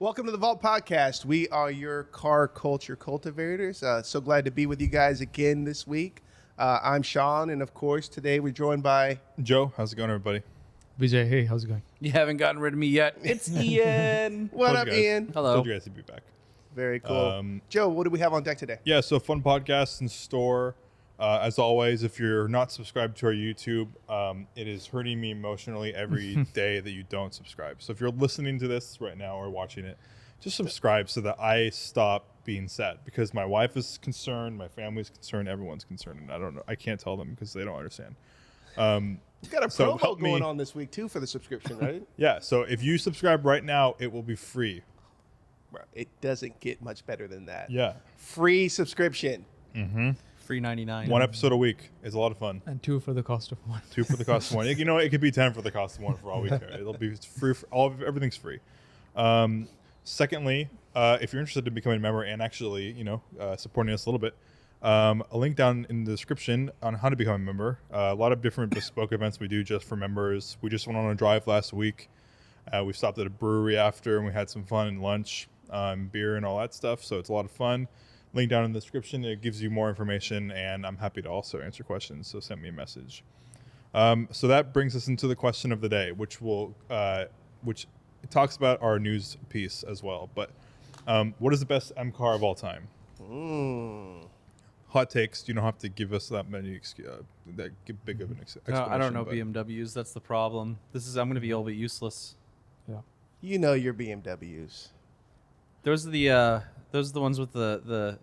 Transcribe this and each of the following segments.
Welcome to the Valt Podcast. We are your car culture cultivators. So glad to be with you guys again this week. I'm Sean, and of course, today we're joined by Joe. How's it going, everybody? Vijay, hey, how's it going? You haven't gotten rid of me yet. It's Ian. What Told up, you guys. Ian? Hello. Told you guys to be back. Very cool. Joe, what do we have on deck today? Yeah, so fun podcast in store. As always, if you're not subscribed to our YouTube, it is hurting me emotionally every day that you don't subscribe. So if you're listening to this right now or watching it, just subscribe so that I stop being sad, because my wife is concerned, my family's concerned, everyone's concerned, and I don't know. I can't tell them because they don't understand. You've got a So promo help me. going on this week, too, for the subscription, right? Yeah, so if you subscribe right now, it will be free. Bro, it doesn't get much better than that. Yeah. Free subscription. Free 99. One episode a week is a lot of fun. And 2 for the cost of 1. 2 for the cost of 1. You know, it could be 10 for the cost of 1 for all we care. It'll be free. Everything's free. Secondly, if you're interested in becoming a member and actually, supporting us a little bit, a link down in the description on how to become a member. A lot of different bespoke events we do just for members. We just went on a drive last week. We stopped at a brewery after, and we had some fun and lunch, beer and all that stuff. So it's a lot of fun. Link down in the description. It gives you more information, and I'm happy to also answer questions. So send me a message. So that brings us into the question of the day, which it talks about our news piece as well. But what is the best M car of all time? Hot takes. You don't have to give us that many that big of an explanation. I don't know but- BMWs. That's the problem. I'm going to be a little bit useless. Yeah. You know your BMWs. Those are the ones with the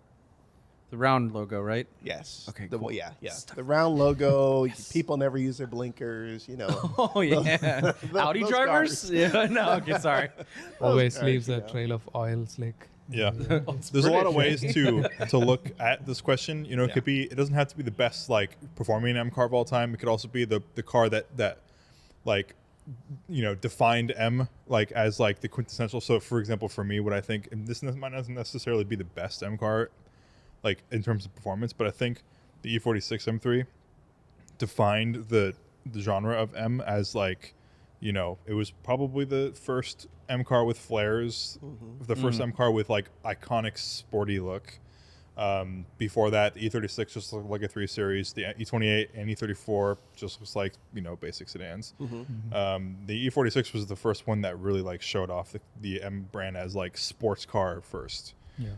round logo, right? Yes. Okay, The, cool. Yeah. Yes. The round logo. Yes. People never use their blinkers, Oh yeah. Audi those drivers? cars. Yeah. No. Okay. Sorry. Always cars, leaves you a know. trail of oil slick. Yeah. It's There's a lot of British. ways to look at this question. It could be. It doesn't have to be the best performing M car of all time. It could also be the car that defined M as the quintessential. So for example, for me, what I think, and this might not necessarily be the best M car, in terms of performance, but I think the E46 M3 defined the genre of M as it was probably the first M car with flares, the first M car with iconic sporty look. Before that, the E36 just looked like a 3 Series. The E28 and E34 just looks like basic sedans. The E46 was the first one that really showed off the M brand as sports car first. Yeah.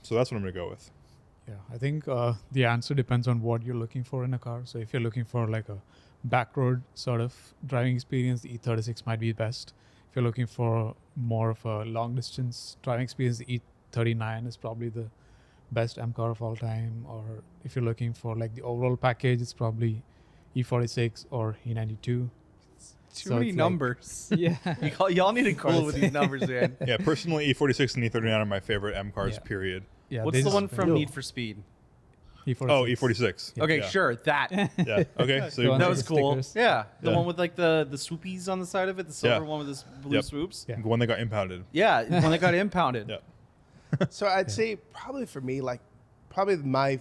So that's what I'm gonna go with. Yeah. I think the answer depends on what you're looking for in a car. So if you're looking for a backroad sort of driving experience, the E36 might be best. If you're looking for more of a long distance driving experience, the E39 is probably the best M car of all time. Or if you're looking for the overall package, it's probably E46 or E92. Too So many it's numbers. Yeah. Y'all need to cool with these numbers, man. Yeah, personally, E46 and E39 are my favorite M cars. Yeah. Period. Yeah. What's they the just- one from Yo. Need for Speed? E46. Oh, E46. Okay, Yeah. sure. That. Yeah. Okay. So The one That with was the cool. stickers. Yeah. The Yeah. one with the swoopies on the side of it, the silver Yeah. one with this blue Yep. swoops. Yeah. the one that got impounded. Yeah, when they got impounded. Yeah. So I'd say probably for me, probably my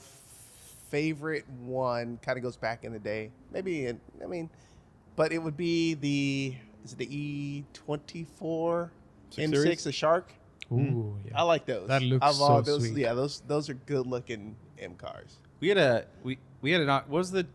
favorite one kind of goes back in the day. But it would be is it the E24 6 M6, Series? the Shark? Ooh, yeah. I like those. That looks I've all- so those, sweet. Yeah, those are good looking M cars. We had a what was the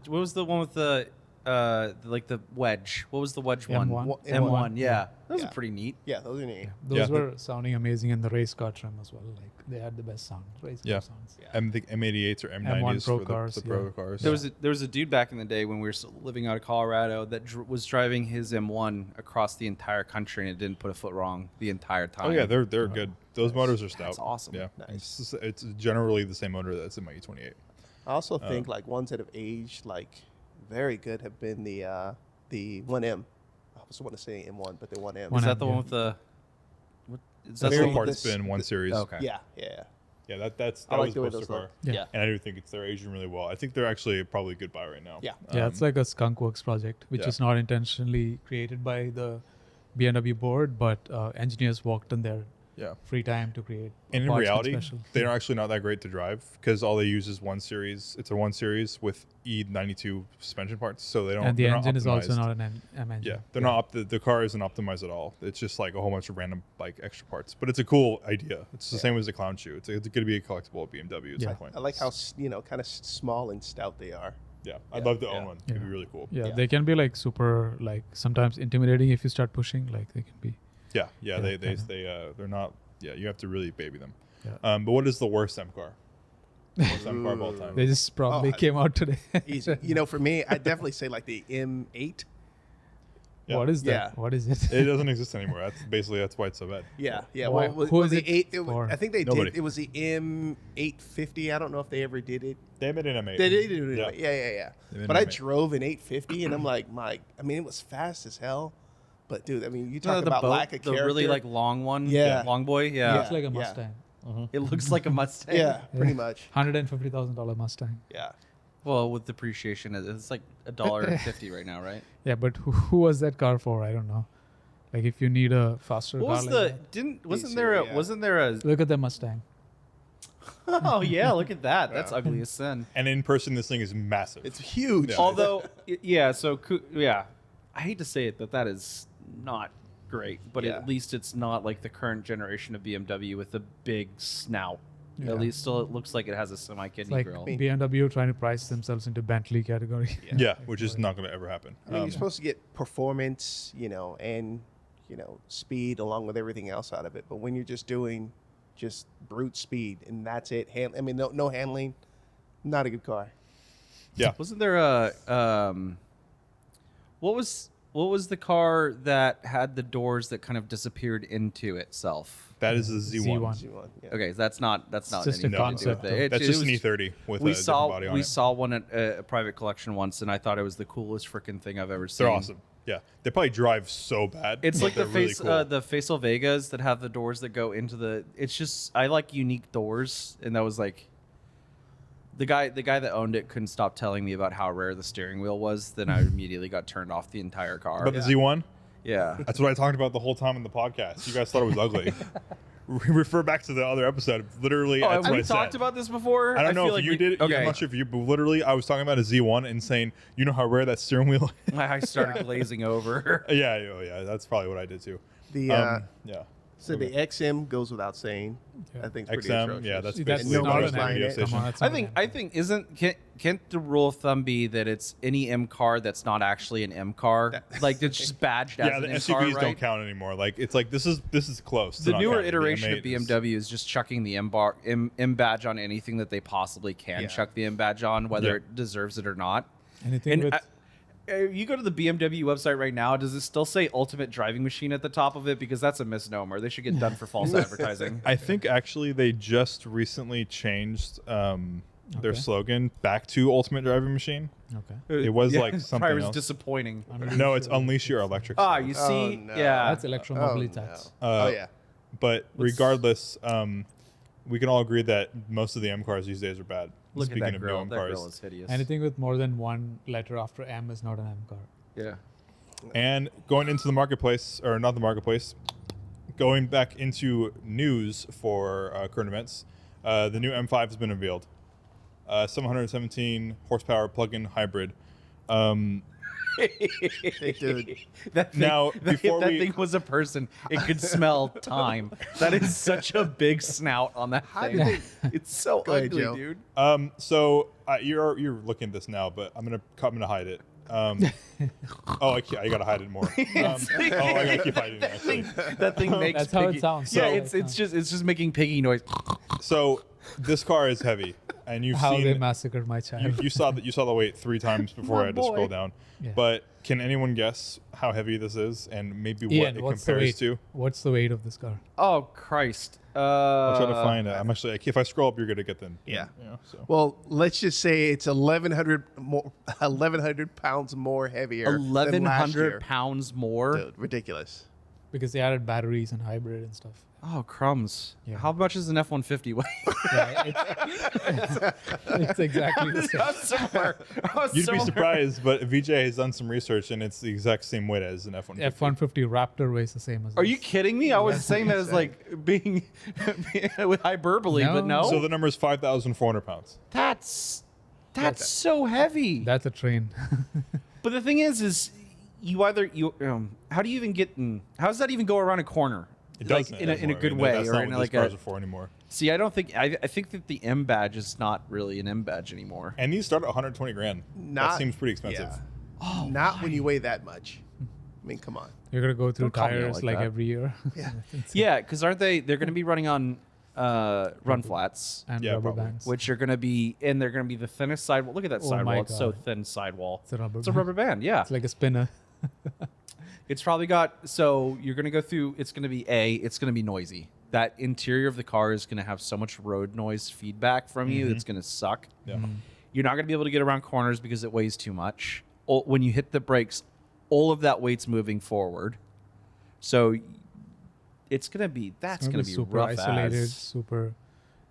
one with the the wedge? What was the wedge one? M1. M1. Yeah, those Yeah. are pretty neat. Yeah, those are neat. Yeah, those Yeah. were sounding amazing in the race car trim as well. They had the best sound. Race Yeah. car sounds. The M88s or M90s Pro for cars, the pro yeah. cars. There was a dude back in the day when we were still living out of Colorado that was driving his M1 across the entire country and it didn't put a foot wrong the entire time. Oh yeah, they're good. Those motors are stout. That's awesome. Yeah. Nice. It's generally the same motor that's in my E28. I also think ones that have aged very good have been the 1M. I was want to say M1, but the 1M. Is 1M, that the yeah. one with the? What, is that That's the the one? part this- that's been 1 Series. Okay. Yeah, yeah. Yeah, that I like was the way the those poster car. look. Yeah. Yeah. And I do think they're aging really well. I think they're actually probably good buy right now. Yeah. Yeah, it's like a skunkworks project, which Yeah. is not intentionally created by the BMW board, but engineers walked in there Yeah. free time to create. And in parts with reality, special. they're actually not that great to drive because all they use is one series. It's a 1 series with E92 suspension parts, so they don't. And the they're not engine is also optimized. not an M engine. Yeah, they're not. The car isn't optimized at all. It's just like a whole bunch of random like extra parts. But it's a cool idea. It's the same as the clown shoe. It's going to be a collectible at BMW at some point. I like how kind of small and stout they are. Yeah, I'd love to own Yeah. one. It'd be really cool. Yeah, Yeah. they can be like super, like sometimes intimidating if you start pushing. Like they can be. Yeah. Yeah, They're not. Yeah, you have to really baby them. Yeah. But what is the worst M car? Worst M car of all time. They just probably Oh, came out today. Easy. For me, I definitely say like the M8. Yeah. What is that? Yeah. What is it? It doesn't exist anymore. That's why it's so bad. Yeah, yeah. Why- Well, who well, is the it 8. for? I think they Nobody. did. It was the M850. I don't know if they ever did it. They made an M8. They did it. Yeah. Yeah. They made But an I M8. drove an 850, and I'm like, it was fast as hell. But dude, I mean, you talk the about boat, lack of the character. really like long one. Yeah. Long boy. Yeah. Looks like a yeah. Mustang. It looks like a Mustang. Yeah, pretty much. $150,000 Mustang. Yeah. Well, with depreciation, it's like $1.50 right now, right? Yeah, but who was that car for? I don't know. Like if you need a faster What car was like the? that. Didn't Yeah. wasn't there a? Look at the Mustang. Oh yeah, look at that. That's ugly as sin. And in person, this thing is massive. It's huge. Yeah. Although, yeah. So yeah, I hate to say it, that is not great, but Yeah. at least it's not like the current generation of BMW with the big snout. Yeah. At least still, it looks like it has a It's semi-kidney like grill. BMW trying to price themselves into Bentley category. yeah, which is not going to ever happen. I mean, you're supposed to get performance, and speed along with everything else out of it. But when you're just doing just brute speed and that's it, no handling, not a good car. Yeah. Wasn't there a what was the car that had the doors that kind of disappeared into itself? That is the Z1. Z1. Z1, yeah. Okay, that's not just anything a to concept, do with it. That's It just was- an E30 with we a saw different body on we it. saw one at a private collection once, and I thought it was the coolest freaking thing I've ever seen. They're awesome. Yeah, they probably drive so bad. It's but like the they're really face cool. the Faisal Vegas that have the doors that go into the. It's just I like unique doors, and that was like. The guy that owned it couldn't stop telling me about how rare the steering wheel was. Then I immediately got turned off the entire car. But the Z1, Yeah. that's what I talked about the whole time in the podcast. You guys thought it was ugly. Refer back to the other episode. Literally, Oh, that's have what we I said. talked about this before? I don't know feel if like you we- did it. Okay. I'm not sure if you, but literally, I was talking about a Z1 and saying, you know how rare that steering wheel is? I started glazing over. yeah, that's probably what I did too. The Yeah. so the XM goes without saying. Yeah. I think it's pretty XM, atrocious. yeah, that's See, that's basically not what an I M. radio Come station. Come on, that's I not an think can't the rule of thumb be that it's any M car that's not actually an M car, like it's just badged as Yeah, an the M SUVs car, don't right? count anymore. Like it's like this is close. to The not newer counting. The iteration of M8 is- BMW is just chucking the M badge on anything that they possibly can Yeah. chuck the M badge on, whether Yeah. it deserves it or not. Anything And with you go to the BMW website right now, does it still say Ultimate Driving Machine at the top of it? Because that's a misnomer. They should get done for false advertising. I think actually they just recently changed their Okay. slogan back to Ultimate Driving Machine. okay. It was like Prior something was else. disappointing. No, it's Unleash Your Electric. Ah, Style. you see, no. yeah, That's electromobility Oh, tax. no. Yeah. But regardless, we can all agree that most of the M cars these days are bad. look Speaking at that of grill. no M That cars. grill is hideous. Anything with more than one letter after M is not an M car. Yeah. And going into the marketplace, or not the marketplace, going back into news for current events, the new M5 has been unveiled. 717 horsepower plug-in hybrid. Dude. That thing, Now, if before that we- thing was a person, it could smell time. That is such a big snout on that How thing. did It's so Go ahead, ugly, Joe. dude. So you're looking at this now, but I'm gonna hide it. I gotta hide it more. I gotta keep hiding it. Actually. That thing makes That's how it piggy. sounds. Yeah, So- it's just making piggy noise. So this car is heavy, and you've How they seen massacred my child. you saw the weight 3 times before My I had to scroll boy. down. Yeah. But can anyone guess how heavy this is and maybe what Ian, it what's the compares weight? to? What's the weight of this car? Oh Christ! I'll try to find it. I'm actually if I scroll up, you're gonna get the Yeah. So. Well, let's just say it's 1,100 pounds more heavier. than last 1,100 year. pounds more. Dude, ridiculous. because they added batteries and hybrid and stuff. Oh, crumbs. Yeah. How much is an F-150 weigh? Yeah, it's exactly the same. You'd be surprised, but VJ has done some research, and it's the exact same weight as an F-150. F-150 Raptor weighs the same as Are this. you kidding me? I was saying that as like being with hyperbole, but no. So the number is 5,400 pounds. That's so heavy. That's a train. But the thing is you either how do you even get in? How does that even go around a corner? It Like, doesn't in a anymore. good I mean, way, that's or not in what like these cars a. are for anymore. See, I think that the M badge is not really an M badge anymore. And these start at 120 grand. Not- That seems pretty expensive. Yeah. Oh, Not when you weigh that much. I mean, come on. You're gonna go through Don't call me out tires like like that. every year. Yeah. Yeah, because aren't they? They're going to be running on run flats, And Yeah, rubber probably. bands. which are going to be, and they're going to be the thinnest sidewall. Look at that Oh sidewall; my it's so God. thin sidewall. It's a rubber It's a band. rubber band. Yeah, It's like a spinner. it's probably got. So you're going to go through. It's going to be it's going to be noisy. That interior of the car is going to have so much road noise feedback from you. It's going to suck. Yeah. You're not going to be able to get around corners because it weighs too much. When you hit the brakes, all of that weight's moving forward. So it's going to be super rough isolated, as. super.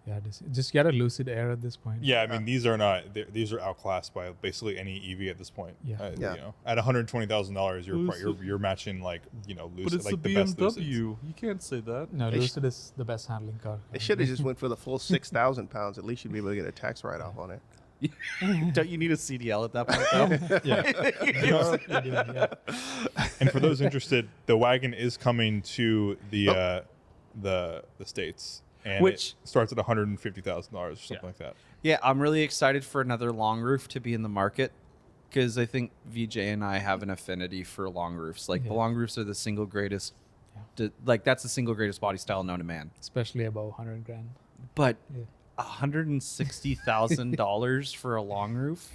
Yeah, just get a Lucid Air at this point. Yeah, I mean, these are not. These are outclassed by basically any EV at this point. Yeah. Yeah. You know, at $120,000, you're matching like Lucid, like the best Lucids. You can't say that. No, They Lucid is the best handling car. They should have just went for the full 6,000 pounds. At least you'd be able to get a tax write-off on it. Don't you need a CDL at that point, though? Yeah. And for those interested, the wagon is coming to the states, and Which- it starts at $150,000 or something Yeah. like that. Yeah, I'm really excited for another long roof to be in the market because I think VJ and I have an affinity for long roofs. Like the Yeah. long roofs are the single greatest. Yeah. That's the single greatest body style known to man. Especially above 100 grand. But Yeah. $160,000 for a long roof.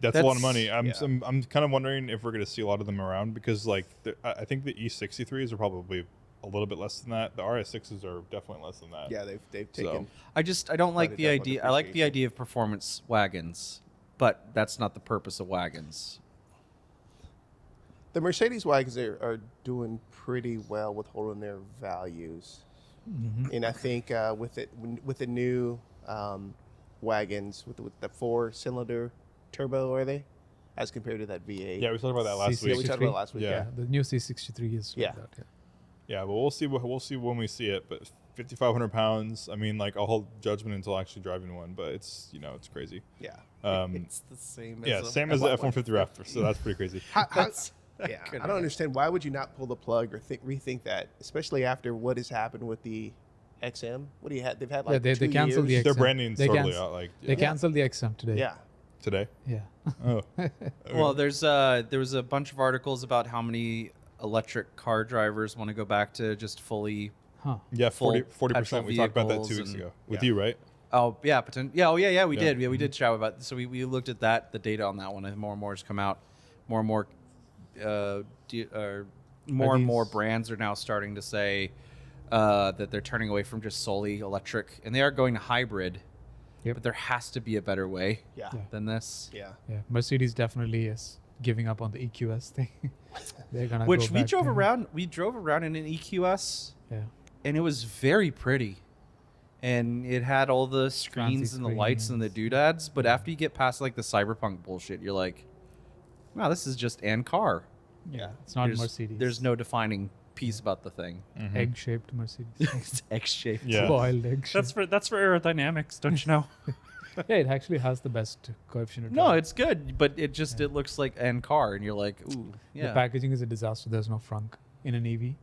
That's a lot of That's- money. I'm yeah. I'm kind of wondering if we're going to see a lot of them around because like I think the E63s are probably a little bit less than that. The RS6s are definitely less than that. Yeah, they've taken. I don't like Quite a the definite idea. I like the appreciation. idea of performance wagons, but that's not the purpose of wagons. The Mercedes wagons are doing pretty well with holding their values, and I think with the new wagons with the 4-cylinder turbo, are they as compared to that V8? Yeah, we talked about that last CC63. Yeah, we week. talked about it last week. Yeah. Yeah. The new C63 is like Yeah. that. Yeah. Yeah, but we'll see when we see it. But 5,500 pounds. I mean, like I'll hold judgment until actually driving one. But it's it's crazy. Yeah. It's the same. Yeah, same as the F-150 Raptor. So that's pretty crazy. Yeah, I don't understand. Why would you not pull the plug or rethink that, especially after what has happened with the XM? What do you have? They've had like they 2 canceled years. the Their XM. branding's They totally cancel- out. Like They canceled the XM today. Yeah. today. Yeah. Oh, Well, there was a bunch of articles about how many electric car drivers want to go back to just fully. Huh. yeah, Full 40%. petrol We talked about that 2 vehicles weeks and- ago with Yeah. you, right? Oh yeah, yeah, we Yeah. did. Yeah, we did chat about. So we looked at that, the data on that one, and more and more has come out. More and more, more and more these- brands are now starting to say that they're turning away from just solely electric, and they are going to hybrid. Yep. But there has to be a better way Yeah. Yeah. than this. Yeah. Yeah. Mercedes definitely is giving up on the EQS thing. They're gonna Which go we back drove to- around. We drove around in an EQS, Yeah. and it was very pretty, and it had all the screens Fancy and the lights and the screens. doodads. But after you get past like the cyberpunk bullshit, you're like, wow, this is just an car. Yeah. It's not there's, Mercedes. There's no defining piece about the thing. egg-shaped Mercedes. It's X-shaped. Yeah. Spoiled egg. That's for aerodynamics, don't you know? Yeah, it actually has the best coefficient of No, drag. it's good, but it just it looks like an car, and you're like, ooh, The yeah. packaging is a disaster. There's no frunk in an EV.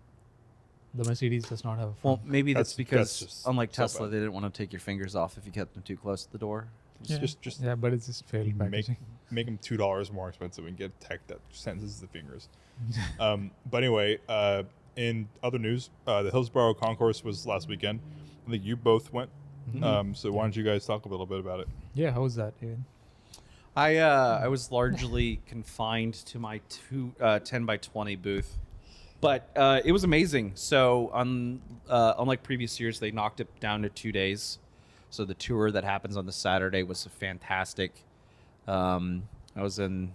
The Mercedes does not have a frunk. Well, maybe that's That's because just unlike so Tesla, bad. they didn't want to take your fingers off if you kept them too close to the door. yeah. Just yeah, but it's just failed make packaging. make them $2 more expensive and get tech that senses the fingers. But anyway, in other news, the Hillsborough Concourse was last weekend. I think you both went. So why don't you guys talk a little bit about it? Yeah, how was that, Ian? I was largely confined to my 10 by 20 booth, but it was amazing. So unlike previous years, they knocked it down to 2 days. So the tour that happens on the Saturday was fantastic. I was in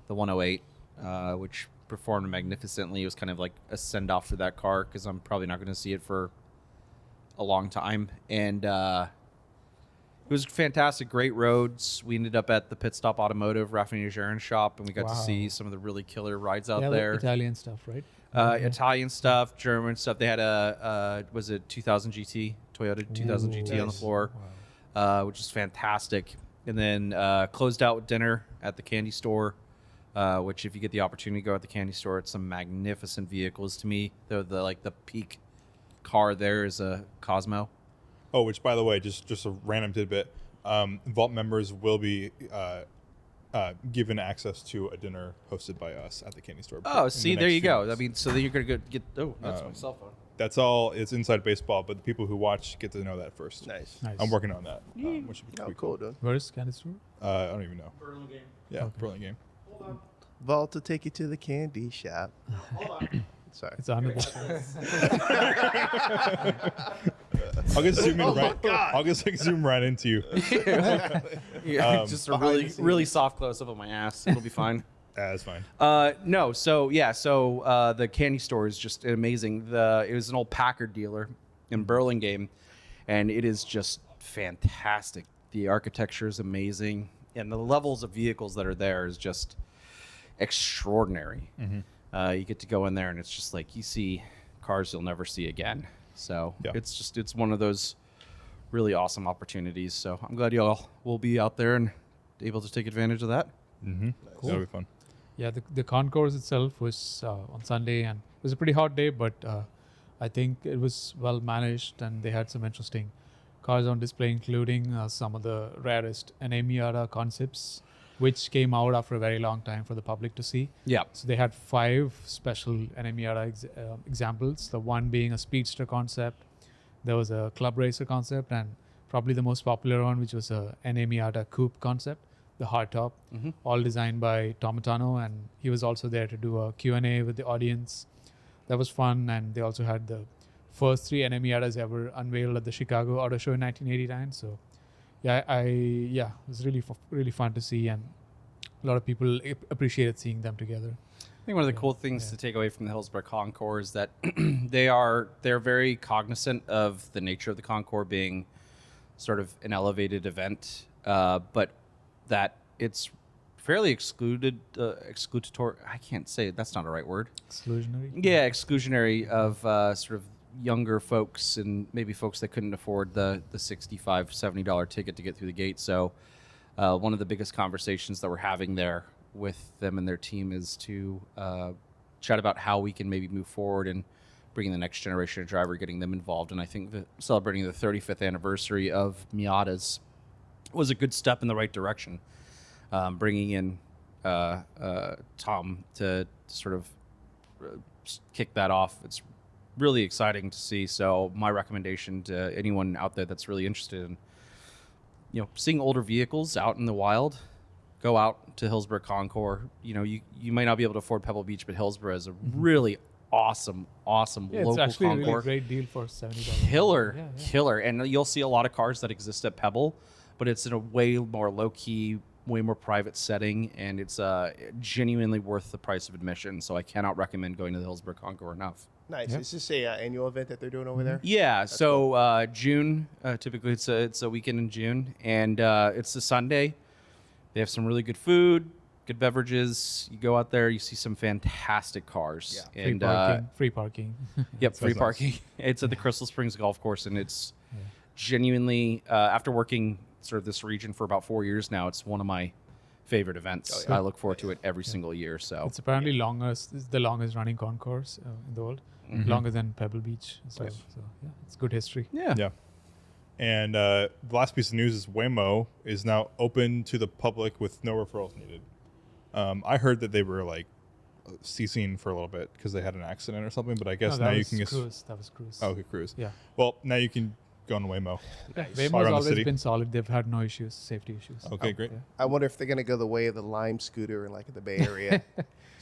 the 108, which performed magnificently. It was kind of like a send off for that car because I'm probably not going to see it for a long time. And it was fantastic, great roads. We ended up at the Pit Stop Automotive Raffinage shop, and we got to see some of the really killer rides out there. Italian stuff, right? Italian stuff, German stuff. They had a was it 2000 GT, Toyota 2000 GT on the floor, which is fantastic. And then closed out with dinner at the candy store, which if you get the opportunity to go at the candy store, it's some magnificent vehicles. To me, the peak car there is a Cosmo. Oh, which by the way, just a random tidbit. Vault members will be given access to a dinner hosted by us at the candy store. Oh, see, there you go. Weeks. I mean, so then you're gonna get. Oh, that's my cell phone. That's all. It's inside baseball, but the people who watch get to know that first. Nice. I'm working on that, which should be Oh, pretty cool, dude. Where is Candy Store? I don't even know. Burlingame. Yeah, Burlingame. Vault to take you to the candy shop. Hold on. Sorry. It's under the I'll just zoom in right. I'll just zoom right into you. Yeah, just a really soft close up of my ass. It'll be fine. That's fine. No, so the candy store is just amazing. It was an old Packard dealer in Burlingame, and it is just fantastic. The architecture is amazing, and the levels of vehicles that are there is just extraordinary. You get to go in there, and it's just like you see cars you'll never see again. So it's one of those really awesome opportunities. So I'm glad y'all will be out there and able to take advantage of that. Cool. That'll be fun. Yeah, the concourse itself was on Sunday, and it was a pretty hot day, but I think it was well managed, and they had some interesting cars on display, including some of the rarest NA concepts, which came out after a very long time for the public to see. Yeah. So they had 5 special NA examples, the one being a speedster concept. There was a club racer concept, and probably the most popular one, which was a NA coupe concept, the hardtop, all designed by Tomatano, and he was also there to do a Q&A with the audience. That was fun, and they also had the first 3 NA Miatas ever unveiled at the Chicago Auto Show in 1989. So, it was really fun to see, and a lot of people appreciated seeing them together. I think one of the cool things to take away from the Hillsborough Concours is that they're very cognizant of the nature of the Concours being sort of an elevated event, but that it's fairly excludatory. I can't say it. That's not a right word. Exclusionary? Yeah, exclusionary of sort of younger folks and maybe folks that couldn't afford the $65, $70 ticket to get through the gate. So one of the biggest conversations that we're having there with them and their team is to chat about how we can maybe move forward and bringing the next generation of driver, getting them involved. And I think that celebrating the 35th anniversary of Miatas was a good step in the right direction. Bringing in Tom to sort of kick that off. It's really exciting to see. So my recommendation to anyone out there that's really interested in, seeing older vehicles out in the wild, go out to Hillsborough Concours. You might not be able to afford Pebble Beach, but Hillsborough is a really awesome local it's actually Concours. a really great deal for $70. Killer. And you'll see a lot of cars that exist at Pebble, but it's in a way more low-key, way more private setting, and it's genuinely worth the price of admission. So I cannot recommend going to the Hillsborough Concours enough. Nice. Is this a annual event that they're doing over there? Yeah. So June, typically it's a weekend in June, and it's a Sunday. They have some really good food, good beverages. You go out there, you see some fantastic cars. Yeah. And Free parking. Yep, free nice. parking. It's at the Crystal Springs Golf Course, and it's genuinely, after working sort of this region for about 4 years now, it's one of my favorite events. I look forward to it every single year. So It's apparently it's the longest running concourse in the world, longer than Pebble Beach. So it's good history. Yeah. And the last piece of news is Waymo is now open to the public with no referrals needed. I heard that they were ceasing for a little bit because they had an accident or something, but I guess now you can just... That was Cruise. Oh, okay, Cruise. Yeah. Well, now you can go on Waymo. Waymo's around the always city. been solid. They've had no issues, safety issues. Okay, great. Yeah. I wonder if they're going to go the way of the Lime scooter in the Bay Area.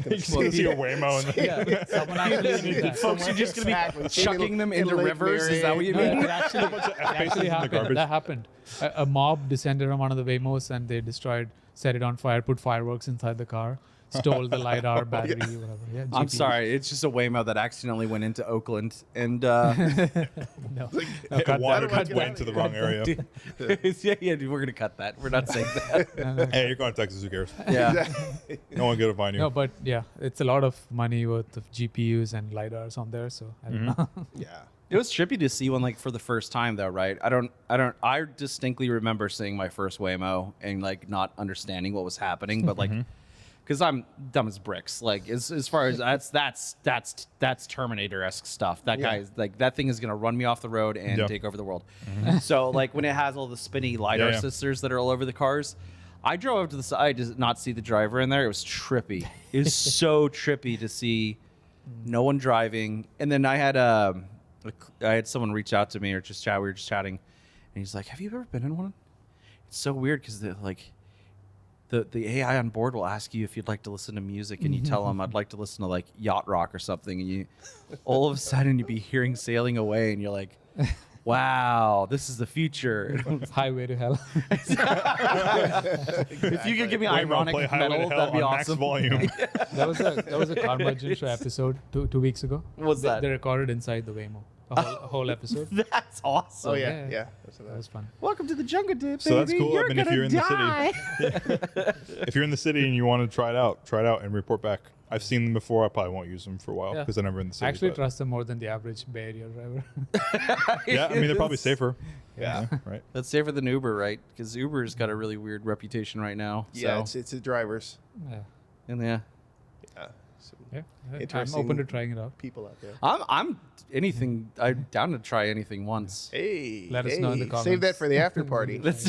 You just gonna see a Waymo and Someone actually did that. folks are just going to Exactly. be chucking them into Lake rivers. Is Mary. that what you No, mean? it actually happened. garbage. That happened. A mob descended on one of the Waymos, and they set it on fire, put fireworks inside the car. stole the lidar battery, whatever. Yeah, I'm GPUs. sorry, it's just a Waymo that accidentally went into Oakland, and No, It cut wandered that. its way into the wrong area. yeah, we're gonna cut that. We're not saying that. No. Hey, you're going to Texas. Who cares? Yeah, No one going to find you. No, but yeah, it's a lot of money worth of GPUs and lidars on there. So I don't know. Yeah. it was trippy to see one like for the first time though, right? I distinctly remember seeing my first Waymo and like not understanding what was happening, but like. Because I'm dumb as bricks. Like as far as that's Terminator-esque stuff. That guy is like that thing is gonna run me off the road and Yep. take over the world. So like when it has all the spinny lidar Yeah. sensors that are all over the cars, I drove up to the side to not see the driver in there. It was trippy. It was so trippy to see no one driving. And then I had someone reach out to me or just chat. We were just chatting, and he's like, "Have you ever been in one?" It's so weird because like. The AI on board will ask you if you'd like to listen to music, and you tell them I'd like to listen to like yacht rock or something, and you all of a sudden you'd be hearing Sailing Away, and you're like, wow, this is the future. Highway to Hell. If you could give me Waymo, ironic play Highway to metal, Hell that'd be on max awesome. volume. That was a Car Merchant Show episode 2 weeks ago. What's that? They recorded inside the Waymo. A whole episode. That's awesome. Oh yeah, Yeah. yeah. That's That was fun. Welcome to the jungle, dip, So that's baby. cool. You're I mean, if you're in gonna the city, if you're in the city and you want to try it out and report back. I've seen them before. I probably won't use them for a while Yeah. because I'm never in the city. I actually but- trust them more than the average Bay Area driver. Yeah, I mean they're probably safer. Yeah. Right. That's safer than Uber, right? Because Uber's got a really weird reputation right now. Yeah, so. it's the drivers. Yeah. And yeah. Yeah. Some Yeah. I'm Interesting. open to trying it out. people out there. I'm anything. I'm down to try anything once. Hey, Let us know in the Save that comments. for the after party. Let's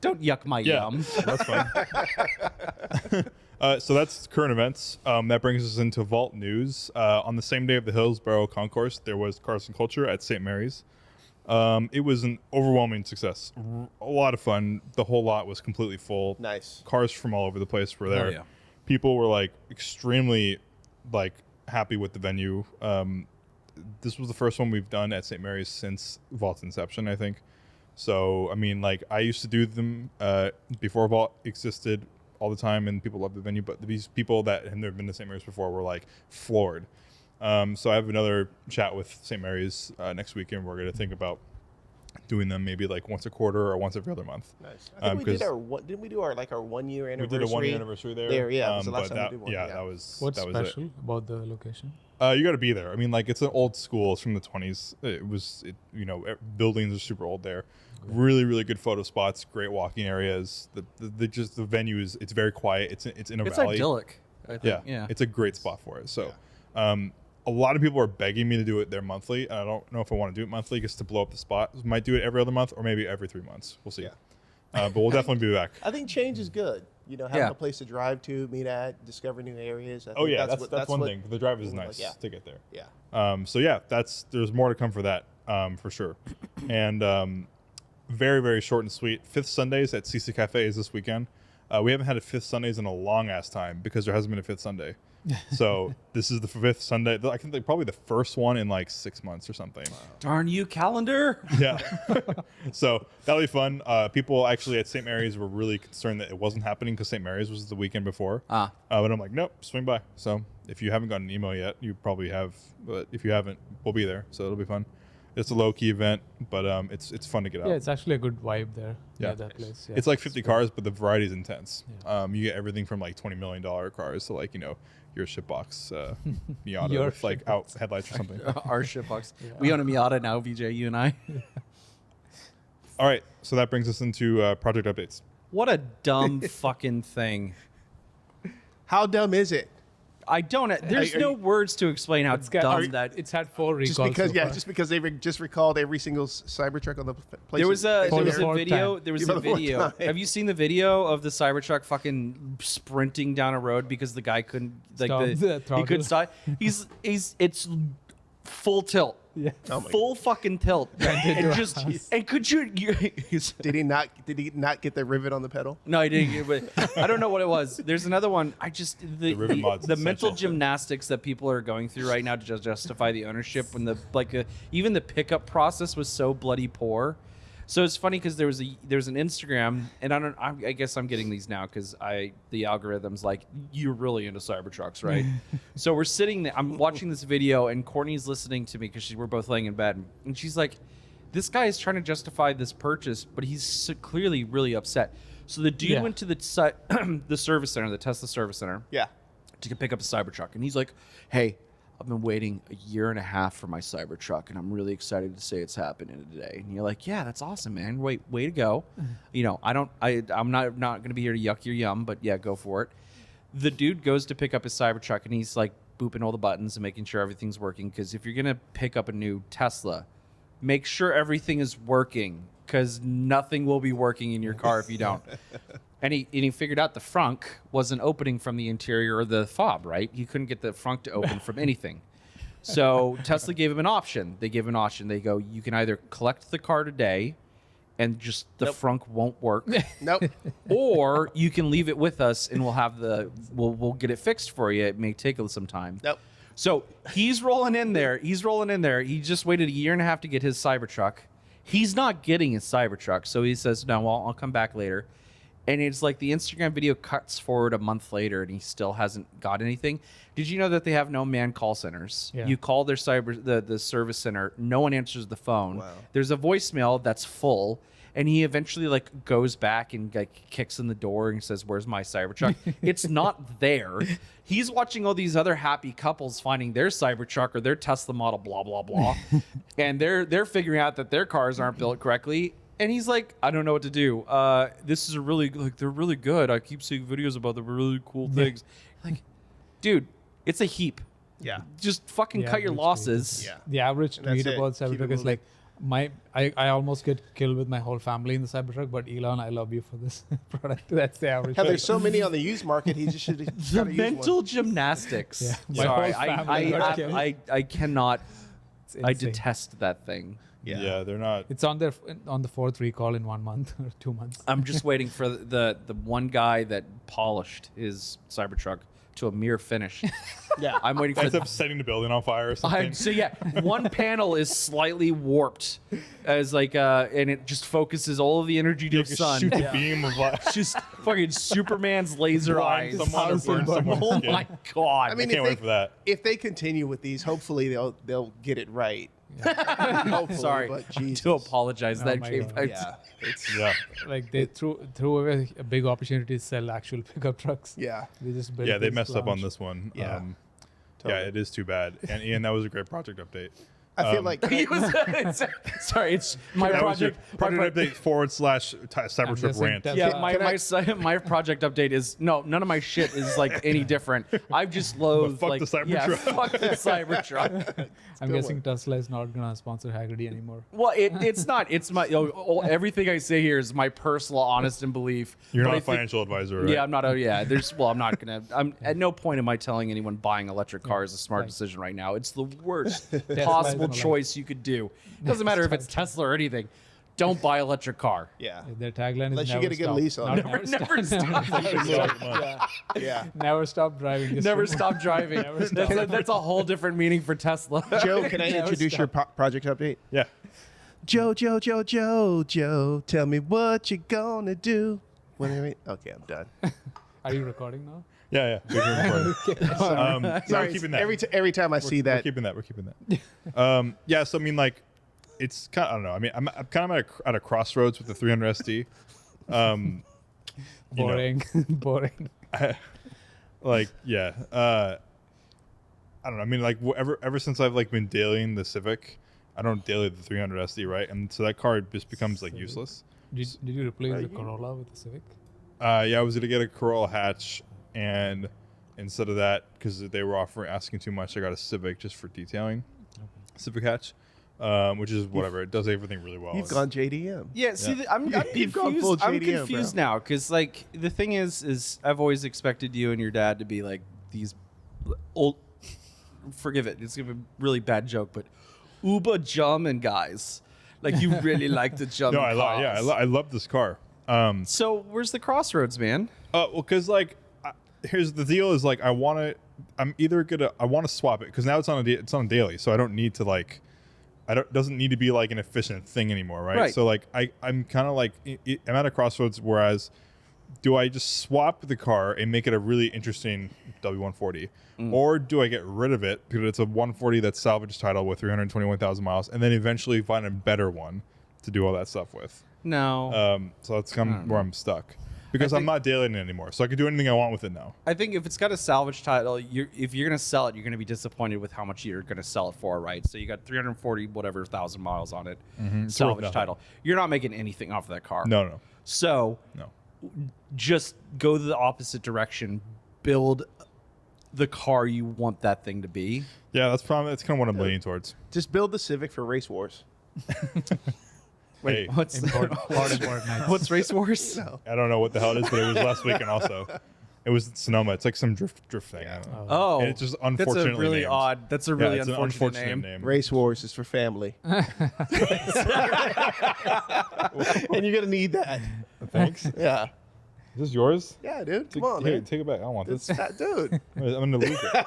don't yuck my Yeah, yum. that's fun. So that's current events. That brings us into Vault news. On the same day of the Hillsborough Concourse, there was Cars and Culture at St. Mary's. It was an overwhelming success. A lot of fun. The whole lot was completely full. Nice. Cars from all over the place were there. yeah. People were like extremely like happy with the venue. This was the first one we've done at St. Mary's since Vault's inception, I think. So, I mean, like, I used to do them before Vault existed all the time, and people loved the venue. But these people that had never been to St. Mary's before were, like, floored. So I have another chat with St. Mary's next weekend. We're going to think about doing them maybe, like, once a quarter or once every other month. Nice. I think we did 'cause didn't we do our 1 year We anniversary? did a 1 year anniversary there. There, yeah, it was the but last time we that, did one, yeah, yeah. that was What's that was special it. about the location? You got to be there. I mean, like, it's an old school. It's from the 20s. Buildings are super old there. Really, really good photo spots. Great walking areas. The venue is it's very quiet. It's in a It's valley. idyllic. I think. Yeah, Yeah. It's a great spot for it. So, a lot of people are begging me to do it there monthly. And I don't know if I want to do it monthly just to blow up the spot. Might do it every other month or maybe every 3 months. We'll see. Yeah. But we'll definitely be back. I think change is good. You know, having Yeah. a place to drive to, meet at, discover new areas. I Oh think yeah, that's one what- thing. The drive is people nice like, yeah. to get there. Yeah. So yeah, there's more to come for that for sure. And very, very short and sweet. Fifth Sundays at CC Cafe is this weekend. We haven't had a Fifth Sundays in a long ass time because there hasn't been a Fifth Sunday. So this is the fifth Sunday. I think probably the first one in like 6 months or something. Darn you, calendar. Yeah. So that'll be fun. People actually at St. Mary's were really concerned that it wasn't happening because St. Mary's was the weekend before. But I'm like, nope, swing by. So if you haven't gotten an email yet, you probably have. But if you haven't, we'll be there. So it'll be fun. It's a low key event, but it's fun to get out. Yeah, it's actually a good vibe there. Yeah. That place. Yeah. It's like 50 good. cars, but the variety is intense. Yeah. You get everything from like $20 million cars to like your shitbox Miata Your with like out headlights or something. Our shitbox. We own a Miata now, VJ. You and I. All right, so that brings us into project updates. What a dumb fucking thing. How dumb is it? I don't. There's Are no you- words to explain how dumb that. It's had 4 recalls. Just because they just recalled every single Cybertruck on the place. There was a For the fourth video. time. There was For a the fourth video. time. Have you seen the video of the Cybertruck fucking sprinting down a road because the guy couldn't Stop the he throttle. couldn't stop. It's full tilt. Yeah. Oh my Full fucking tilt. and just and could you Did he not get the rivet on the pedal? No, I didn't. But I don't know what it was. There's another one. I just the rivet mod's mental essential. gymnastics that people are going through right now to justify the ownership when even the pickup process was so bloody poor So it's funny because there's an Instagram, and I guess I'm getting these now because the algorithm's like, you're really into Cybertrucks, right? So we're sitting there, I'm watching this video, and Courtney's listening to me because we're both laying in bed, and she's like, this guy is trying to justify this purchase, but he's clearly really upset. So the dude went to the service center, the Tesla service center, to pick up a Cybertruck, and he's like, hey, I've been waiting a year and a half for my Cybertruck, and I'm really excited to say it's happening today. And you're like, yeah, that's awesome, man. Way to go. You know, I'm not going to be here to yuck your yum, but yeah, go for it. The dude goes to pick up his Cybertruck, and he's like booping all the buttons and making sure everything's working. Because if you're going to pick up a new Tesla, make sure everything is working, because nothing will be working in your car if you don't. And he figured out the frunk wasn't opening from the interior or the fob, right? He couldn't get the frunk to open from anything. So Tesla gave him an option. They gave him an option. They go, you can either collect the car today and just the frunk won't work. Nope. Or you can leave it with us and we'll get it fixed for you. It may take some time. Nope. So he's rolling in there. He just waited a year and a half to get his Cybertruck. He's not getting his Cybertruck. So he says, no, I'll come back later. And it's like the Instagram video cuts forward a month later, and he still hasn't got anything. Did you know that they have no man call centers? Yeah. You call their the service center, no one answers the phone. Wow. There's a voicemail that's full, and he eventually like goes back and like kicks in the door and says, "Where's my Cybertruck?" It's not there. He's watching all these other happy couples finding their Cybertruck or their Tesla model, blah blah blah, and they're figuring out that their cars aren't built correctly. And he's like, I don't know what to do. This is they're really good. I keep seeing videos about the really cool things. Like, dude, it's a heap. Yeah. Just fucking cut your average losses. Yeah. The average And that's tweet it. about Keep it Cybertruck is moving. like, I almost get killed with my whole family in the Cybertruck, but Elon, I love you for this product. That's the average. Hell, tweet. there's so many on the used market. He just should have The mental gymnastics. Yeah. My Sorry, whole family got killed. I cannot. It's I insane. detest that thing. Yeah, they're not. It's on the fourth recall in 1 month or 2 months. I'm just waiting for the one guy that polished his Cybertruck to a mere finish. Yeah. I'm waiting for Ends up setting the building on fire or something. So yeah, one panel is slightly warped as like and it just focuses all of the energy to You the can sun. shoot the beam of light. It's just fucking Superman's laser Blind eyes. someone or burn someone's Oh skin. my god. I mean, Can't wait for that. If they continue with these, hopefully they'll get it right. Hopefully, sorry. but I Jesus. do apologize. Oh That my came God. out. Yeah. It's, Yeah, Like they threw away a big opportunity to sell actual pickup trucks. yeah. They just built yeah, they this messed up on lounge. this one. Yeah. Yeah, Totally. it is too bad. And Ian, that was a great project update. I feel like He was- sorry, it's my That was your project. project update /Cybertruck guessing rant. that- Yeah, Can my project update is none of my shit is like any different. I've just loathed fuck like the Cybertruck. Yeah, fuck the Cybertruck. I'm guessing Tesla is not gonna sponsor Haggerty anymore. Well, it's not. It's my everything I say here is my personal, honest and belief. You're But not I a think- financial advisor, right? Yeah, I'm not. I'm not gonna. I'm at no point am I telling anyone buying electric car is a smart Right. decision right now. It's the worst is possible gonna choice you could do. Doesn't matter if it's Tesla or anything. Don't buy electric car. yeah. Their tagline is Unless you never get a good stop. lease on Not it. Never stop. Yeah. Never stop driving. Just Never remember- stop driving. That's a whole different meaning for Tesla. Joe, can I Never introduce your project update? Yeah. Joe, tell me what you gonna do. Okay, I'm done. Are you recording now? Yeah. We're Sorry, keeping that. every time I see We're that, keeping that. Yeah. So I mean, like, it's kind. I don't know. I mean, I'm kind of at a crossroads with the 300 SD. You know, Boring. Boring. like, yeah. I don't know. I mean, like, ever since I've like been dailying the Civic, I don't daily the 300 SD, right? And so that car just becomes like useless. Did you replace the Corolla with the Civic? Yeah, I was gonna get a Corolla hatch, and instead of that, because they were asking too much, I got a Civic just for detailing. Civic hatch, which is whatever. It does everything really well. you've gone JDM. Yeah, see, I'm You've gone full confused. I'm JDM, confused bro. now because, like, the thing is I've always expected you and your dad to be like these old. Forgive it, it's gonna be a really bad joke, but uber German guys. Like, you really like the German No, I love this car. So where's the crossroads, man? Well, because like, here's the deal: is like I want to swap it because now it's on a daily, so I don't need to like doesn't need to be like an efficient thing anymore, right? Right. So like I'm kind of like I'm at a crossroads. Whereas, do I just swap the car and make it a really interesting W140, or do I get rid of it because it's a 140 that's salvage title with 321,000 miles, and then eventually find a better one to do all that stuff with? No. So that's kind of where I'm stuck because I'm not dailying it anymore, so I can do anything I want with it now. I think if it's got a salvage title, if you're gonna sell it, you're gonna be disappointed with how much you're gonna sell it for, right? So you got 340 whatever thousand miles on it, It's salvage worth title. You're not making anything off of that car. No. So just go the opposite direction. Build the car you want that thing to be. Yeah, that's kind of what I'm leaning towards. Just build the Civic for Race Wars. Hey, What's what's Race Wars? No. I don't know what the hell it is, but it was last weekend also. It was Sonoma. It's like some drift thing. I don't know. Oh, And it's just that's unfortunately a really named. odd. That's a Yeah, really it's an unfortunate name. Race Wars is for family. And you're going to need that. Thanks. Is Yeah. this yours? Yeah, dude. Come on, Here, man. take it back. I don't want this. Dude. I'm gonna lose it.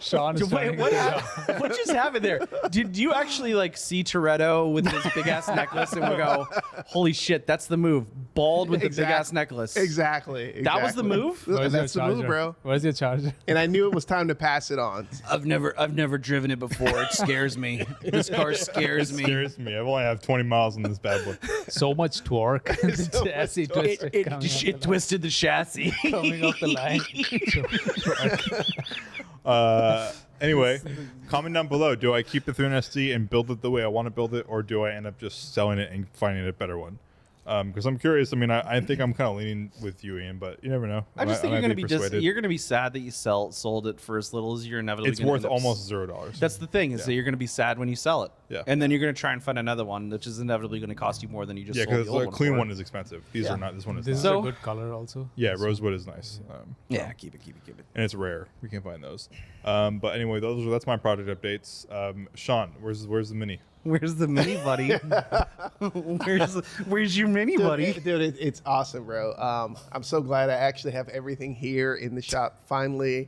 Sean is Wait, trying what, to what just happened there? Did you actually like see Toretto with his big ass necklace and we go, holy shit, that's the move. Bald with the big ass necklace. Exactly. That was the move? Where's That's your the move, charger? bro. Where's your charger? And I knew it was time to pass it on. I've never driven it before. It scares me. This car scares me. Scares me. I've only have 20 miles on this bad boy. So much torque. The So chassis much torque. twisted It, coming off it twisted the chassis. coming off the line. Anyway, comment down below. Do I keep the 300SD and build it the way I want to build it, or do I end up just selling it and finding a better one? Because I'm curious. I mean, I think I'm kind of leaning with you, Ian, but you never know. I just think might you're gonna be persuaded. you're gonna be sad that you sold it for as little as you're inevitably. It's gonna worth end up almost $0. That's the thing is that you're gonna be sad when you sell it. Yeah. And then you're gonna try and find another one, which is inevitably gonna cost you more than you just Yeah, sold because the old a clean for. one is expensive. These are not. This one is This is not. So- a good color also. Yeah, rosewood is nice. Yeah, keep it. And it's rare. We can't find those. But anyway, that's my project updates. Sean, where's the Mini? Where's the mini, buddy? where's your mini, buddy? Dude, it's awesome, bro. I'm so glad I actually have everything here in the shop finally.